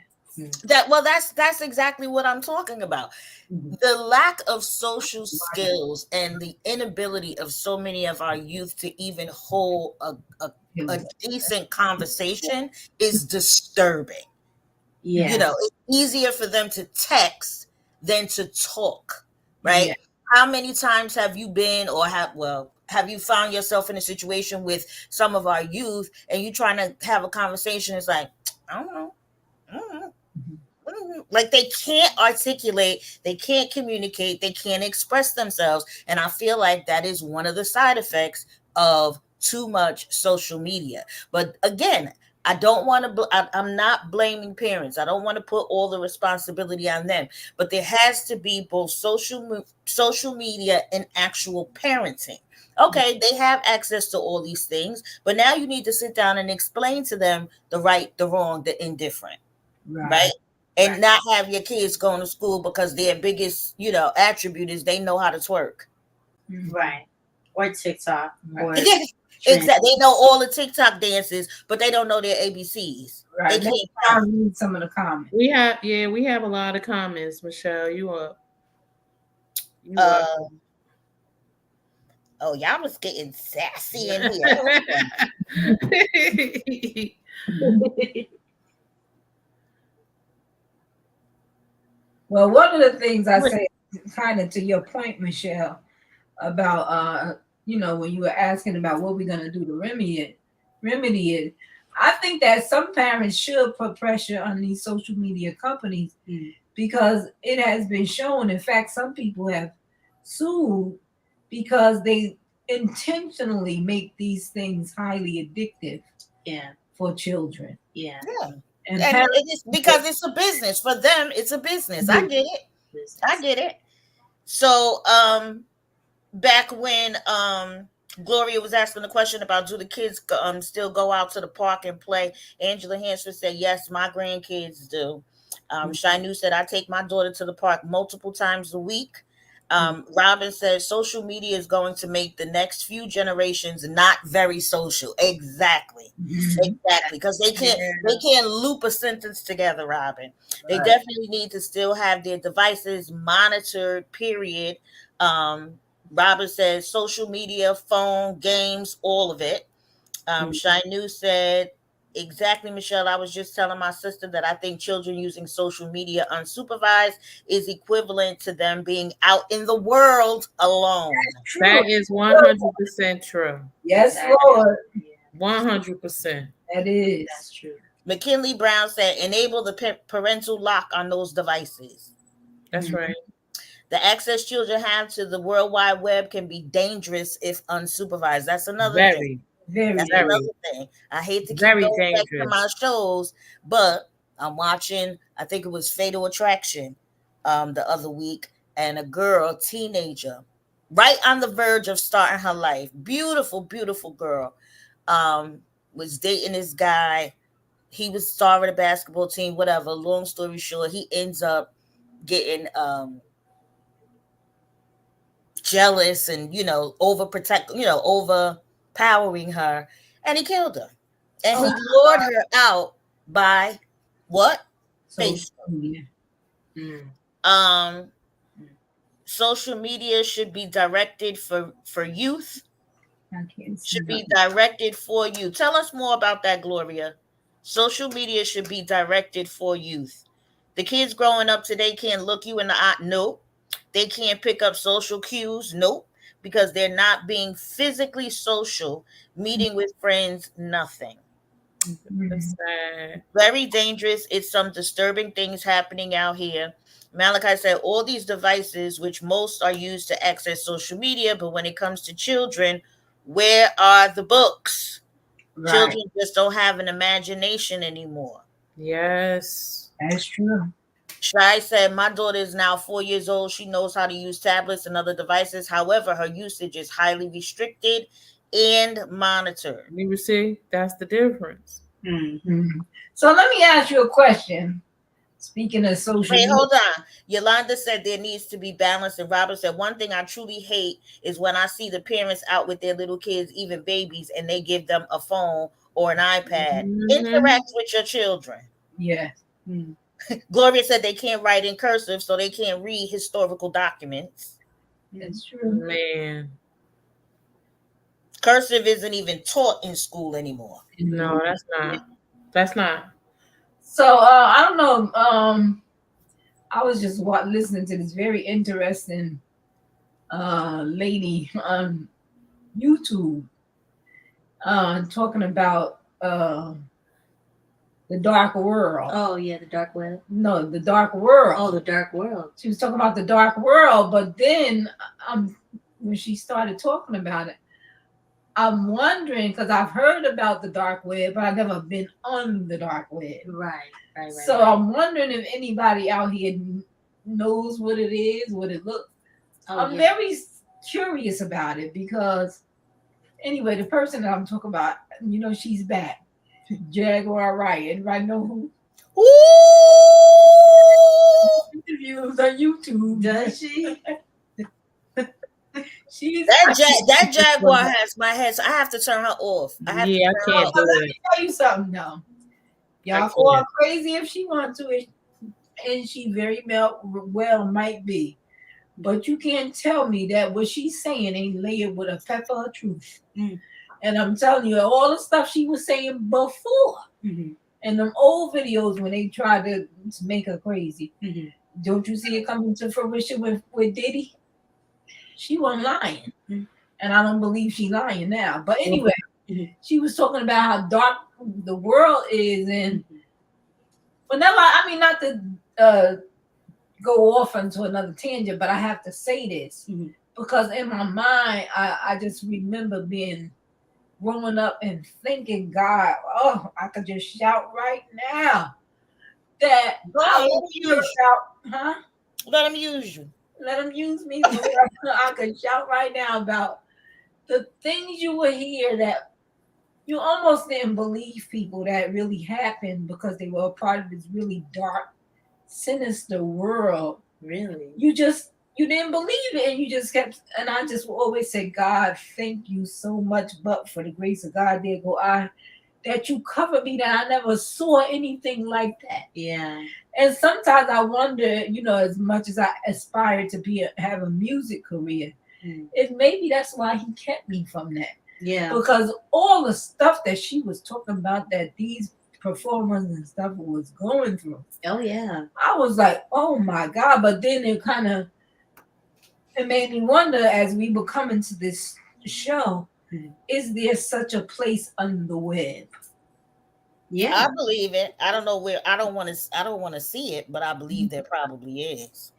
That's exactly what I'm talking about. The lack of social skills and the inability of so many of our youth to even hold a decent conversation is disturbing. Yeah. It's easier for them to text than to talk, right? Yeah. How many times have you been have you found yourself in a situation with some of our youth and you trying to have a conversation? It's like, I don't know. Like they can't articulate, they can't communicate, they can't express themselves. And I feel like that is one of the side effects of too much social media. But again, I don't want to, I'm not blaming parents. I don't want to put all the responsibility on them, but there has to be both social media and actual parenting. Okay, they have access to all these things, but now you need to sit down and explain to them the right, the wrong, the indifferent, right? And not have your kids going to school because their biggest, attribute is they know how to twerk. Right. Or TikTok. Or exactly. They know all the TikTok dances, but they don't know their ABCs. Right. They can't read some of the comments. We have a lot of comments, Michelle. You up. Oh, y'all was getting sassy in here. Well, one of the things I say, kind of to your point, Michelle, about when you were asking about what we're going to do to remedy it, I think that some parents should put pressure on these social media companies because it has been shown. In fact, some people have sued because they intentionally make these things highly addictive for children. Yeah. And it's because it's a business. For them, it's a business. I get it. So back when Gloria was asking the question about do the kids still go out to the park and play, Angela Hansford said, yes, my grandkids do. Shainu said, I take my daughter to the park multiple times a week. Robin says social media is going to make the next few generations not very social. Exactly. Because they can't loop a sentence together, Robin. They definitely need to still have their devices monitored, period. Robin says social media, phone, games, all of it. Shainu said, exactly, Michelle. I was just telling my sister that I think children using social media unsupervised is equivalent to them being out in the world alone. That is 100% true. Yes, Lord. 100%. That is. That's true. McKinley Brown said, enable the parental lock on those devices. That's right. The access children have to the World Wide Web can be dangerous if unsupervised. That's another thing. Very, Very. That's very, another thing. I hate to keep very going back to dangerous. my shows, but I'm watching, I think it was Fatal Attraction the other week, and a girl, teenager, right on the verge of starting her life. Beautiful, beautiful girl. Was dating this guy. He was star of the basketball team, whatever. Long story short, he ends up getting jealous and overpowering her, and he killed her. And he lured her out by what? Social media. Social media should be directed for youth. I can't see Should be that. directed for you. Tell us more about that, Gloria. Social media should be directed for youth. The kids growing up today can't look you in the eye. Nope. They can't pick up social cues. Nope. Because they're not being physically social, meeting with friends, nothing. That's sad. Very dangerous. It's some disturbing things happening out here. Malachi said all these devices, which most are used to access social media, but when it comes to children, where are the books? Right. Children just don't have an imagination anymore. Yes. That's true. Shai said, my daughter is now 4 years old. She knows how to use tablets and other devices. However, her usage is highly restricted and monitored. You see, that's the difference. Mhm. So let me ask you a question. Speaking of social Wait, media, hold on. Yolanda said there needs to be balance. And Robert said, one thing I truly hate is when I see the parents out with their little kids, even babies, and they give them a phone or an iPad. Interact with your children. yeah. Gloria said they can't write in cursive, so they can't read historical documents. That's true. Man. Cursive isn't even taught in school anymore. No, that's not. That's not. So I don't know. I was just listening to this very interesting lady on YouTube talking about the dark world. Oh yeah, the dark web. No, the dark world. Oh, the dark world. She was talking about the dark world, but then when she started talking about it, I'm wondering, because I've heard about the dark web, but I've never been on the dark web. Right. So I'm wondering if anybody out here knows what it is, what it looks. I'm very curious about it because, anyway, the person that I'm talking about, she's back. Jaguar Wright. Anybody know who? Ooh! Interviews on YouTube. Does she? She's that Jaguar has my head, so I have to turn her off. I can't do Let it. me tell you something, though. Y'all call her crazy if she wants to, and she very well might be. But you can't tell me that what she's saying ain't layered with a pepper of truth. And I'm telling you, all the stuff she was saying before, and them old videos when they tried to make her crazy. Don't you see it coming to fruition with Diddy? She wasn't lying. And I don't believe she's lying now. But anyway, she was talking about how dark the world is. And whenever, not to go off into another tangent, but I have to say this because in my mind, I just remember growing up and thinking, God, I could just shout right now that Let him use you. Huh? Let him use you. Let them use me. I could shout right now about the things you would hear that you almost didn't believe people that really happened because they were a part of this really dark, sinister world. Really? You didn't believe it, and you just kept. And I just will always say, God, thank you so much, but for the grace of God, there go I, that you covered me, that I never saw anything like that. Yeah. And sometimes I wonder, as much as I aspire to have a music career, if maybe that's why he kept me from that. Yeah. Because all the stuff that she was talking about that these performers and stuff was going through. Oh yeah. I was like, oh my God. But then it made me wonder as we were coming to this show, is there such a place on the web? Yeah. I believe it. I don't know where. I don't want to see it, but I believe there probably is.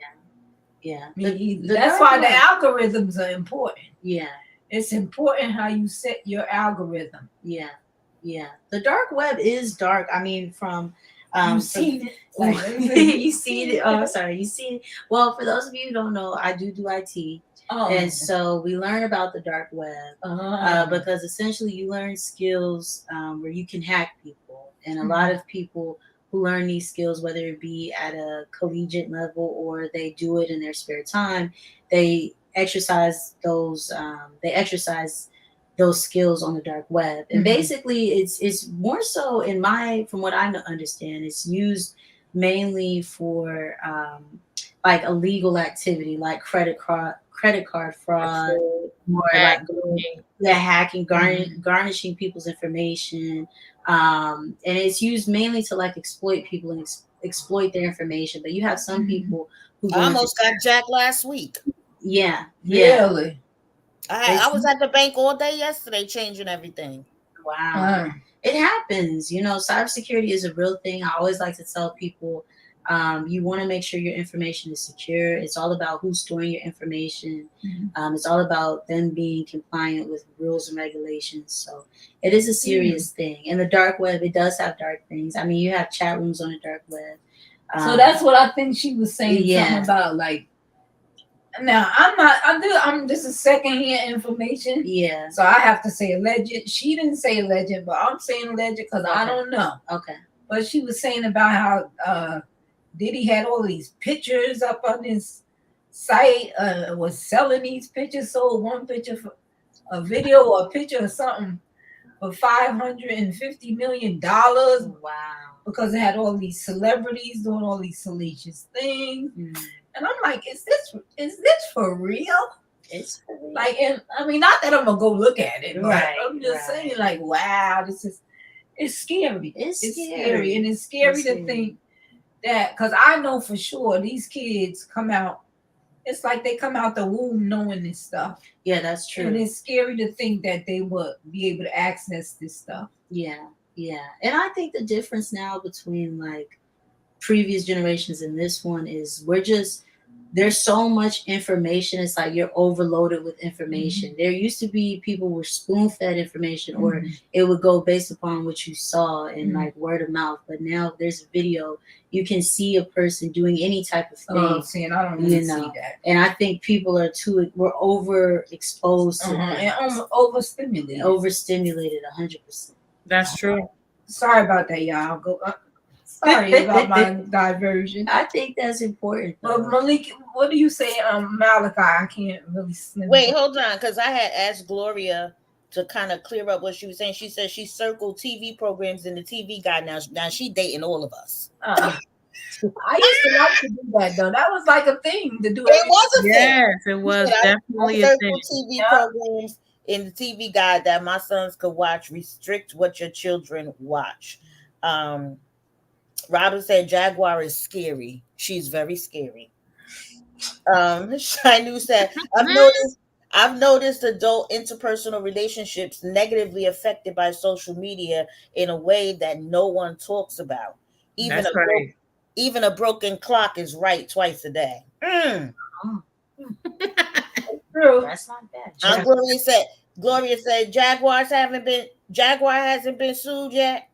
Yeah. Me either. the That's dark why the web- algorithms are important. Yeah. It's important how you set your algorithm. Yeah. Yeah. The dark web is dark. I mean, from You for- seen it? you see it. Oh, I'm sorry. You see it. Well, for those of you who don't know, I do IT. Oh. And so we learn about the dark web because essentially you learn skills where you can hack people. And a lot of people who learn these skills, whether it be at a collegiate level or they do it in their spare time, they exercise those skills on the dark web. And basically it's more so from what I understand, it's used mainly for like illegal activity, like credit card fraud, or like hacking, garnishing people's information, and it's used mainly to like exploit people and exploit their information. But you have some people who I almost got jacked last week. Yeah. Really? I was at the bank all day yesterday changing everything. Wow. It happens. Cybersecurity is a real thing. I always like to tell people, you want to make sure your information is secure. It's all about who's storing your information. It's all about them being compliant with rules and regulations. So it is a serious thing. And the dark web, it does have dark things. I mean, you have chat rooms on the dark web. So that's what I think she was saying something about, like, now I'm this is secondhand information. Yeah. So I have to say alleged. She didn't say alleged, but I'm saying alleged because I don't know. Okay. But she was saying about how Diddy had all these pictures up on his site, was selling these pictures, sold one picture for a video or a picture or something for $550 million. Wow. Because it had all these celebrities doing all these salacious things. And I'm like, is this for real? It's for real. Like, and I mean, not that I'm gonna go look at it, but Right, I'm just saying, like, wow, it's scary. It's scary. And it's scary to think that, because I know for sure these kids come out, it's like they come out the womb knowing this stuff. Yeah, that's true. And it's scary to think that they would be able to access this stuff. Yeah. And I think the difference now between like previous generations and this one is there's so much information. It's like you're overloaded with information. There used to be people were spoon-fed information, or it would go based upon what you saw and like word of mouth. But now there's a video, you can see a person doing any type of thing. Oh, seeing, I don't really see that. And I think people we're overexposed to and overstimulated. Overstimulated 100%. That's true. Sorry about that, y'all. Sorry about my diversion. I think that's important. But Malik, what do you say, Malachi? I can't really wait, hold on, because I had asked Gloria to kind of clear up what she was saying. She said she circled TV programs in the TV guide. Now she dating all of us. I used to like to do that though. That was like a thing to do. It was a thing. Yes, it was definitely a thing. TV programs in the TV guide that my sons could watch. Restrict what your children watch. Robin said Jaguar is scary. She's very scary. Shainu said, I've noticed adult interpersonal relationships negatively affected by social media in a way that no one talks about. Even a broken clock is right twice a day. True. That's not bad. Gloria said Jaguar hasn't been sued yet.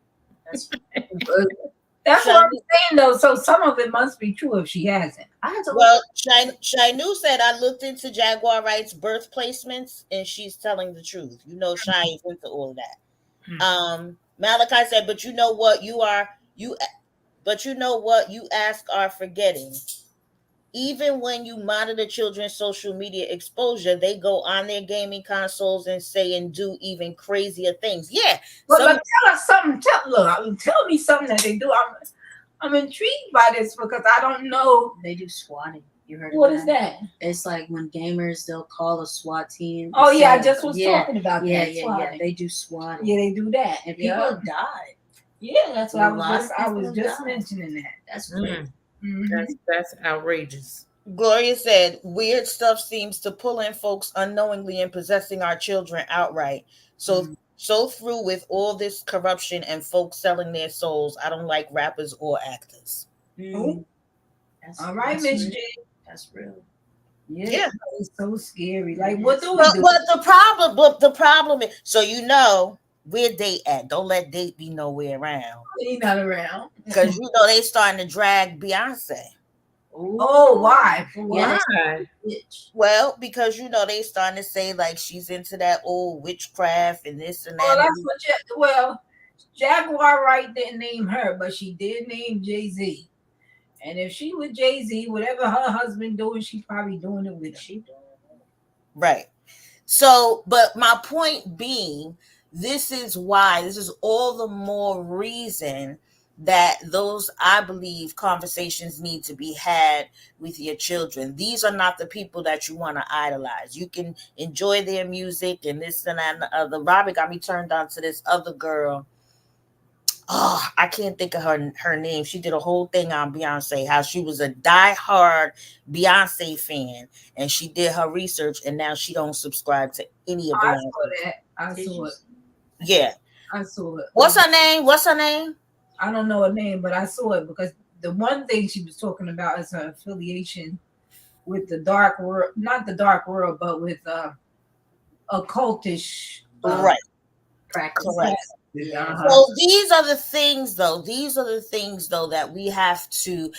That's what I'm saying though. So some of it must be true if she hasn't. Well, Shainu said I looked into Jaguar Wright's birth placements, and she's telling the truth. Shai is into all of that. Malachi said, but you know what you ask are forgetting. Even when you monitor children's social media exposure, they go on their gaming consoles and say and do even crazier things. Yeah. But tell us something. Tell me something that they do. I'm intrigued by this because I don't know. They do swatting. You heard what of is that? It's like when gamers, they'll call a SWAT team. Oh yeah, I just was talking about that. Yeah. They do swatting. Yeah, they do that. And people have died. Yeah, that's what I was just mentioning that. That's great. That's outrageous. Gloria said, weird stuff seems to pull in folks unknowingly and possessing our children outright. So through with all this corruption and folks selling their souls, I don't like rappers or actors. All right, Miss J. That's real. Yeah, it's so scary. Like, what do we But do? the problem is, so where date at? Don't let date be nowhere around, He not around. because they starting to drag Beyonce. Oh, why? For Yeah, what? Why? bitch. Well, because they starting to say like she's into that old witchcraft and this and Well, that. that's what. Well, Jaguar Wright didn't name her, but she did name Jay-Z. And if she with Jay-Z, whatever her husband doing, she probably doing it with him. Right. So, but my point being, this is all the more reason that I believe, conversations need to be had with your children. These are not the people that you want to idolize. You can enjoy their music and this and that and the other. Robbie got me turned on to this other girl. Oh, I can't think of her name. She did a whole thing on Beyonce, how she was a diehard Beyonce fan, and she did her research, and now she don't subscribe to any of I Beyonce. saw that. I saw it. Yeah. I saw it. What's her name? I don't know her name, but I saw it because the one thing she was talking about is her affiliation with the dark world, not the dark world, but with occultish Right. Practice. Correct. Yeah. So these are the things, though, that we have to.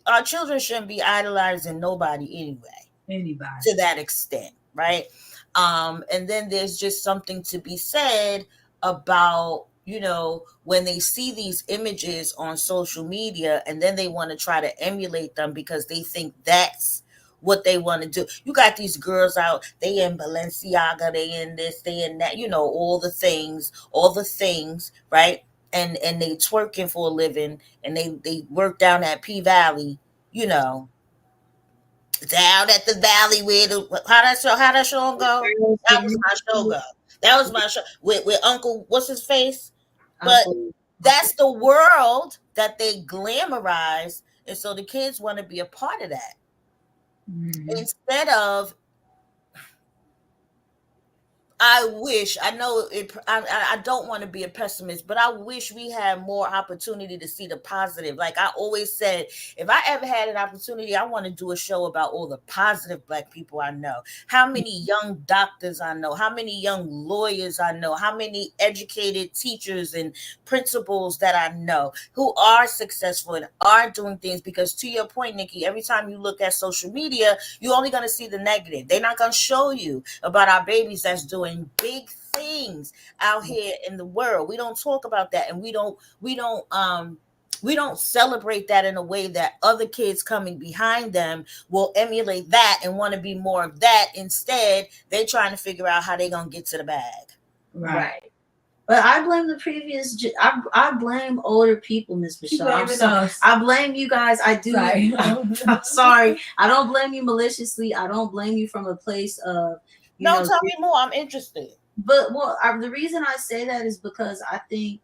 Our children shouldn't be idolizing nobody anyway. Anybody. To that extent, right? And then there's just something to be said about, when they see these images on social media and then they want to try to emulate them because they think that's what they want to do. You got these girls out, they in Balenciaga, they in this, they in that, all the things, right? And they twerking for a living, and they work down at P Valley, down at the valley where how that show go? That was my show go. That was my show with Uncle, what's his face? But that's the world that they glamorize, and so the kids want to be a part of that. Mhm. Instead of, I know it, I don't want to be a pessimist, but I wish we had more opportunity to see the positive. Like I always said, if I ever had an opportunity, I want to do a show about all the positive Black people I know. How many young doctors I know, how many young lawyers I know, how many educated teachers and principals that I know who are successful and are doing things. Because to your point, Nikki, every time you look at social media, you're only going to see the negative. They're not going to show you about our babies that's doing big things out here in the world. We don't talk about that, and we don't celebrate that in a way that other kids coming behind them will emulate that and want to be more of that. Instead, they're trying to figure out how they're gonna get to the bag. Right. But I blame the previous. I blame older people, Miss Michelle. I blame you guys. I do. Sorry. I'm sorry. I don't blame you maliciously. I don't blame you from a place of. Tell me more. I'm interested. But the reason I say that is because I think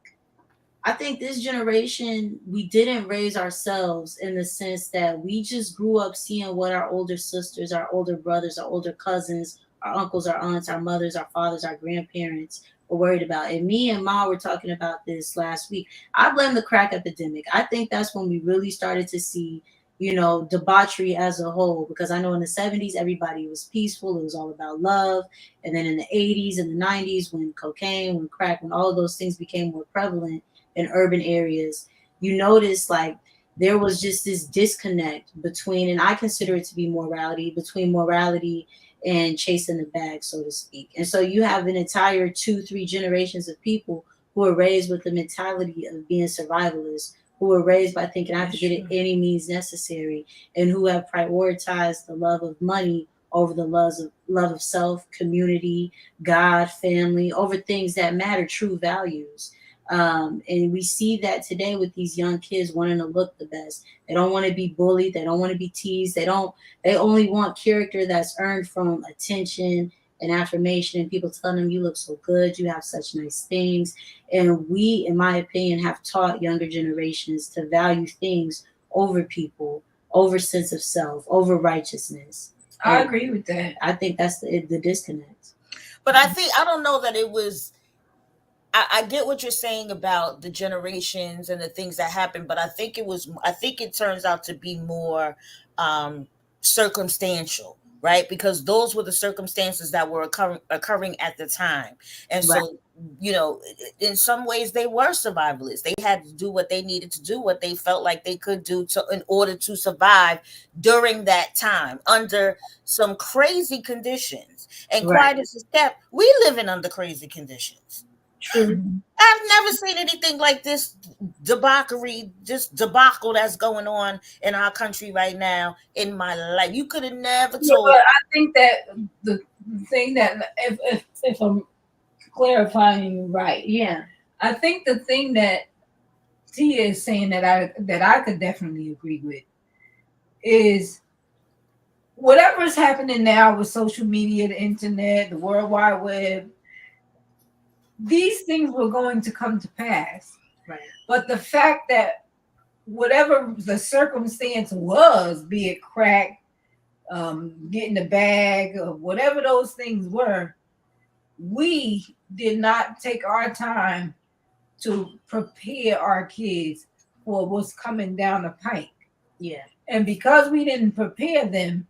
this generation, we didn't raise ourselves in the sense that we just grew up seeing what our older sisters, our older brothers, our older cousins, our uncles, our aunts, our mothers, our fathers, our grandparents were worried about. And me and Ma were talking about this last week. I blame the crack epidemic. I think that's when we really started to see debauchery as a whole, because I know in the 70s, everybody was peaceful. It was all about love. And then in the 80s and the 90s, when cocaine, when crack, when all of those things became more prevalent in urban areas, you notice like there was just this disconnect between, and I consider it to be between morality and chasing the bag, so to speak. And so you have an entire 2-3 generations of people who are raised with the mentality of being survivalists, who were raised by thinking I have to get it any means necessary, and who have prioritized the love of money over the love of self, community, God, family, over things that matter, true values. And we see that today with these young kids wanting to look the best. They don't want to be bullied. They don't want to be teased. They only want character that's earned from attention and affirmation, and people telling them, you look so good, you have such nice things. And we, in my opinion, have taught younger generations to value things over people, over sense of self, over righteousness. I agree with that. I think that's the disconnect. But I don't know that it was. I get what you're saying about the generations and the things that happened, but I think it turns out to be more circumstantial, right? Because those were the circumstances that were occurring at the time. And so, you know, in some ways they were survivalists. They had to do what they needed to do, what they felt like they could do in order to survive during that time under some crazy conditions. And quite as a step, we living under crazy conditions. True. I've never seen anything like this debacle that's going on in our country right now in my life. You could have never told. But I think that the thing that, if I'm clarifying you right, Yeah. I think the thing that Tia is saying that I could definitely agree with is whatever is happening now with social media, the internet, the World Wide Web. These things were going to come to pass. Right. But the fact that whatever the circumstance was, be it crack, getting the bag, or whatever those things were, we did not take our time to prepare our kids for what's coming down the pike. Yeah. And because we didn't prepare them,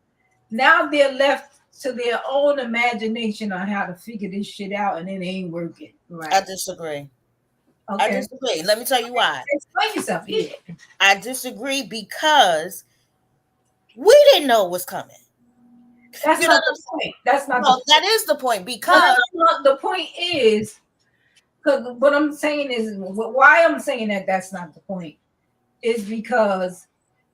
now they're left to their own imagination on how to figure this shit out, and it ain't working. Right. I disagree. Okay. I disagree. Let me tell you why. Explain yourself. Yeah. I disagree because we didn't know it was coming. That's You not know, the point. That's not Well, the that is the point because the point is, because what I'm saying is, why I'm saying that that's not the point is because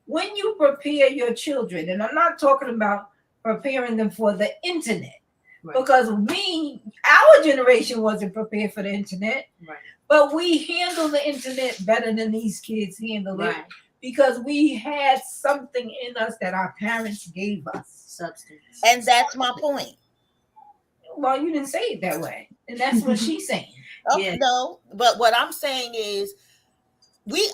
when you prepare your children, and I'm not talking about preparing them for the internet, Right. because our generation wasn't prepared for the internet, Right. but we handle the internet better than these kids handle it Right. because we had something in us that our parents gave us. Substance. and that's my point. Well, you didn't say it that way, and that's what she's saying. Oh, Yeah. no, but what I'm saying is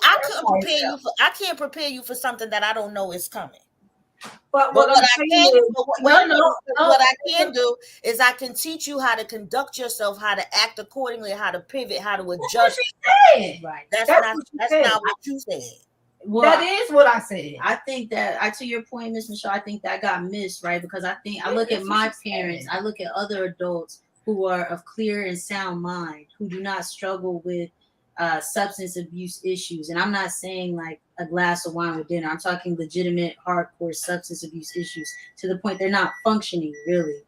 I can't prepare you for something that I don't know is coming. But What I'm I saying can is, what I can do is I can teach you how to conduct yourself, how to act accordingly, how to pivot, how to that's what adjust. she said. Right. That's That's not what you that's said. not what you said. Well, That is what I said. I think that to your point, Miss Michelle, I think that got missed, right? Because I think I Yeah, look at that's what my she parents, said. I look at other adults who are of clear and sound mind, who do not struggle with substance abuse issues. And I'm not saying like a glass of wine with dinner. I'm talking legitimate, hardcore substance abuse issues to the point they're not functioning really.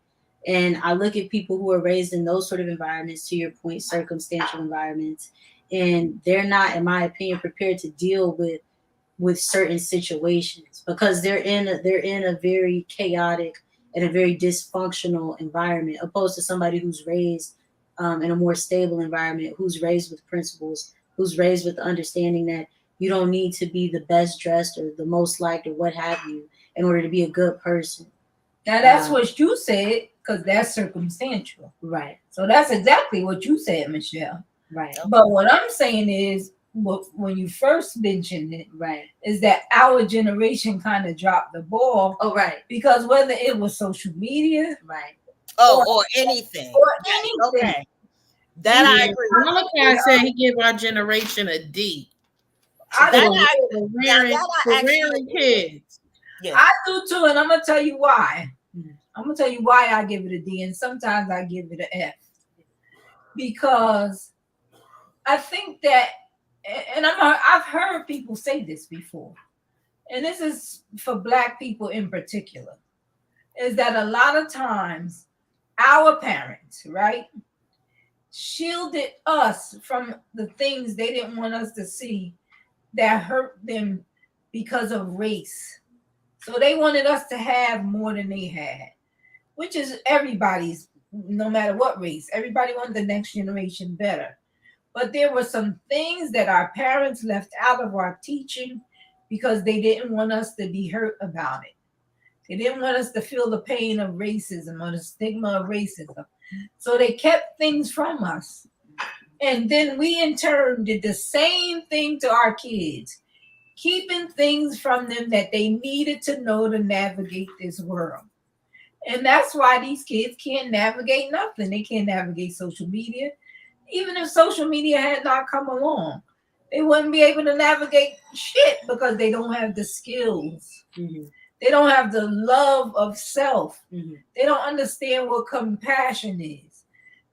And I look at people who are raised in those sort of environments, to your point, circumstantial environments, and they're not, in my opinion, prepared to deal with certain situations because they're in a very chaotic and a very dysfunctional environment, opposed to somebody who's raised in a more stable environment, who's raised with principles, who's raised with the understanding that you don't need to be the best dressed or the most liked or what have you in order to be a good person. Now that's what you said, because that's circumstantial. Right, So that's exactly what you said, Michelle. right, But what I'm saying is, when you first mentioned it, right. is that our generation kind of dropped the ball Oh, right, because whether it was social media right. Or anything. or anything, Okay. That I agree. Malachi said he gave our generation a D. I That do. I- For rearing, that I for actually rearing agree. kids. Yeah. I do too, and I'm gonna tell you why. Mhm. I'm gonna tell you why I give it a D, and sometimes I give it an F, because I think that, and I've heard people say this before, and this is for Black people in particular, is that a lot of times our parents, right, shielded us from the things they didn't want us to see that hurt them because of race. So they wanted us to have more than they had, which is everybody's, no matter what race. Everybody wanted the next generation better. But there were some things that our parents left out of our teaching because they didn't want us to be hurt about it. They didn't want us to feel the pain of racism or the stigma of racism. So they kept things from us. And then we in turn did the same thing to our kids, keeping things from them that they needed to know to navigate this world. And that's why these kids can't navigate nothing. They can't navigate social media. Even if social media had not come along, they wouldn't be able to navigate shit because they don't have the skills. Mhm. They don't have the love of self. Mhm. They don't understand what compassion is.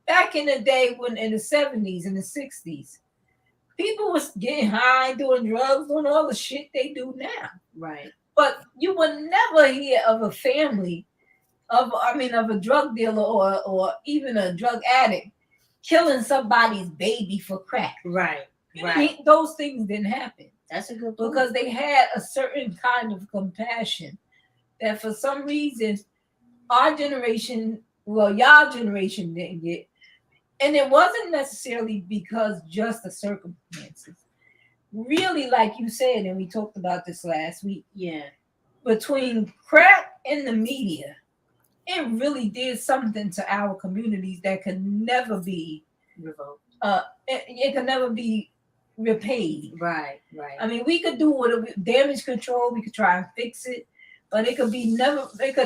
Back in the day, when in the 70s and the 60s, people was getting high, doing drugs, doing all the shit they do now. Right. But you would never hear of a family of a drug dealer or even a drug addict killing somebody's baby for crack. Right. You know, Right. those things didn't happen That's a good point. because they had a certain kind of compassion that for some reason our generation, well, y'all generation didn't get. And it wasn't necessarily because just the circumstances. Really, like you said, and we talked about this last week, Yeah. between crack and the media, it really did something to our communities that could never be Revoked. it could never be repaid. Right. Right. I mean, we could do what damage control, we could try and fix it, but it could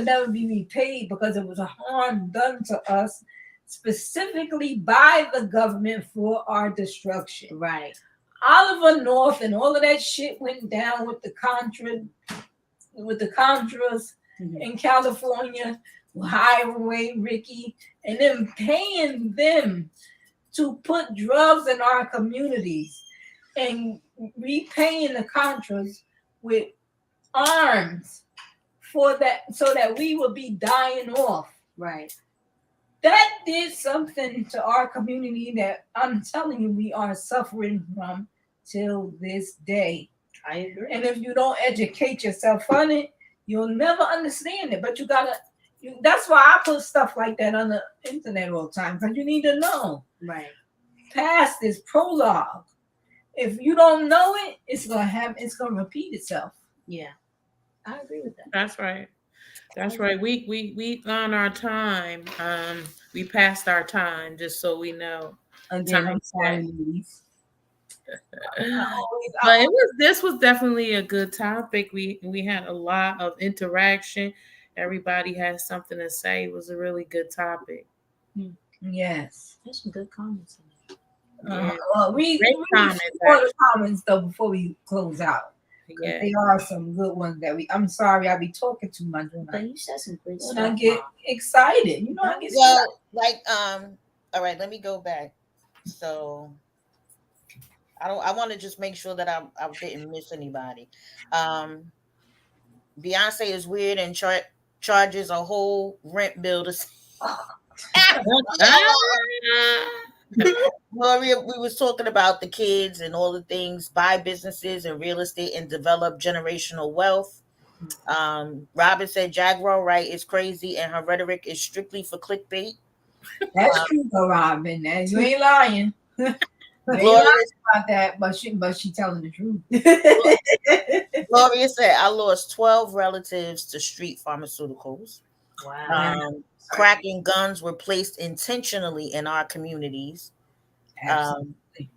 never be repaid because it was a harm done to us specifically by the government for our destruction. Right. Oliver North and all of that shit went down with the Contras Mhm. in California, hiring away Ricky, and then paying them to put drugs in our communities and repaying the Contras with arms for that, so that we would be dying off. Right. That did something to our community that I'm telling you we are suffering from till this day. I agree. And if you don't educate yourself on it, you'll never understand it. But you gotta. That's why I put stuff like that on the internet all the time, because you need to know. Right. Past is prologue. If you don't know it, it's gonna repeat itself. Yeah. I agree with that. That's right. That's right. We on our time. We passed our time, just so we know. Again, I'm Time sorry, set. ladies. But this was definitely a good topic. We had a lot of interaction. Everybody had something to say. It was a really good topic. Yes. There's some good comments in Yeah. Well, read Great comments, all the comments though before we close out. Yeah. There are some good ones that I'm sorry, I be talking too much when there. But you said some great I stuff. get Mom. excited. You know, I get Well, like all right, let me go back. So I want to just make sure that I didn't miss anybody. Beyonce is weird and charges a whole rent bill to Gloria, we was talking about the kids and all the things, buy businesses and real estate and develop generational wealth. Robin said Jaguar Wright is crazy and her rhetoric is strictly for clickbait. That's true, though, Robin. And you ain't lying. You ain't Gloria, lying about that, but she telling the truth. Gloria said I lost 12 relatives to street pharmaceuticals. Wow. Crack and guns were placed intentionally in our communities. Absolutely.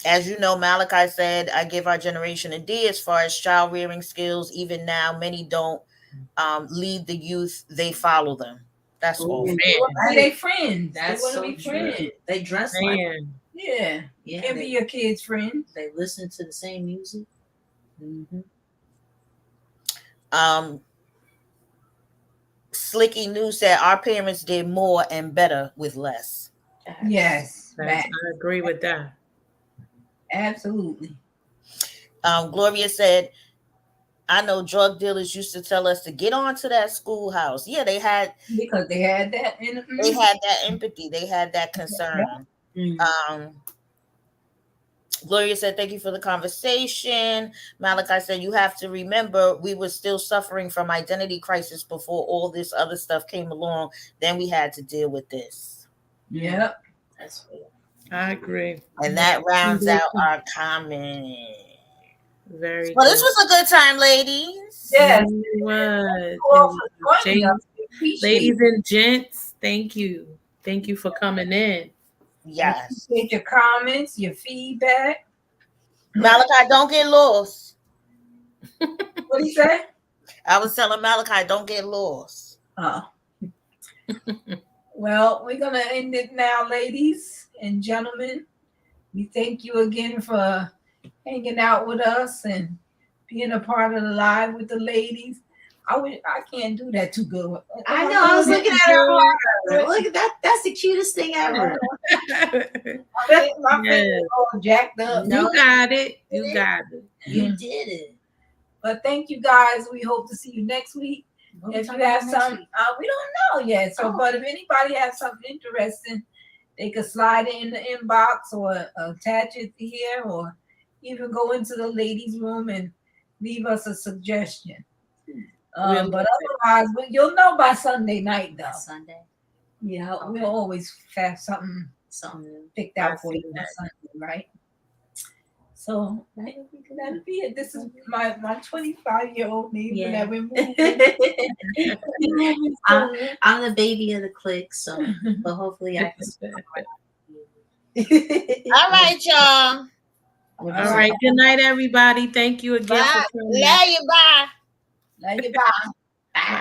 As you know, Malachi said, I give our generation a D as far as child rearing skills. Even now, many don't lead the youth, they follow them. That's all. Man. And they friends. That's they want so to be true. friends. They dress like Man. Yeah. yeah. Can't be They, your kids' friend. they listen to the same music. Mm-hmm. Slicky News said our parents did more and better with less. Yes. I Back. agree with that. Absolutely. Gloria said, I know drug dealers used to tell us to get on to that schoolhouse. Yeah, they had Because they had that in that empathy, they had that concern. Mm-hmm. Gloria said, thank you for the conversation. Malachi said, you have to remember we were still suffering from identity crisis before all this other stuff came along. Then we had to deal with this. Yep. That's real. I agree. And that rounds out our comment. Very Well, good. this was a good time, ladies. Yes. It was. All It for was. joining us. We appreciate Ladies it. and gents, thank you. Thank you for coming in. Yes. Appreciate your comments, your feedback. Malachi, don't get lost. What do you say? I was telling Malachi, don't get lost. Oh. Well, we're gonna end it now, ladies and gentlemen. We thank you again for hanging out with us and being a part of the live with the ladies. I can't do that too good. I know. I was looking at her. Look at that. That's the cutest thing ever. My face all jacked up. No. You got it. You got it. You did it. But thank you guys. We hope to see you next week. If you have some, we don't know yet. So, but if anybody has something interesting, they could slide it in the inbox or attach it here, or even go into the ladies' room and leave us a suggestion. But otherwise, you'll know by Sunday night, though. Sunday. Yeah, Okay. we'll always have something picked out for you on Sunday, right? So that'll be it. This is my 25-year-old neighbor Yeah. that we're moving. I'm the baby of the clique, so but hopefully I can. All right, y'all. All right. Good night, everybody. Thank you again Bye. for tuning in. Love you. Bye. Love you, bye.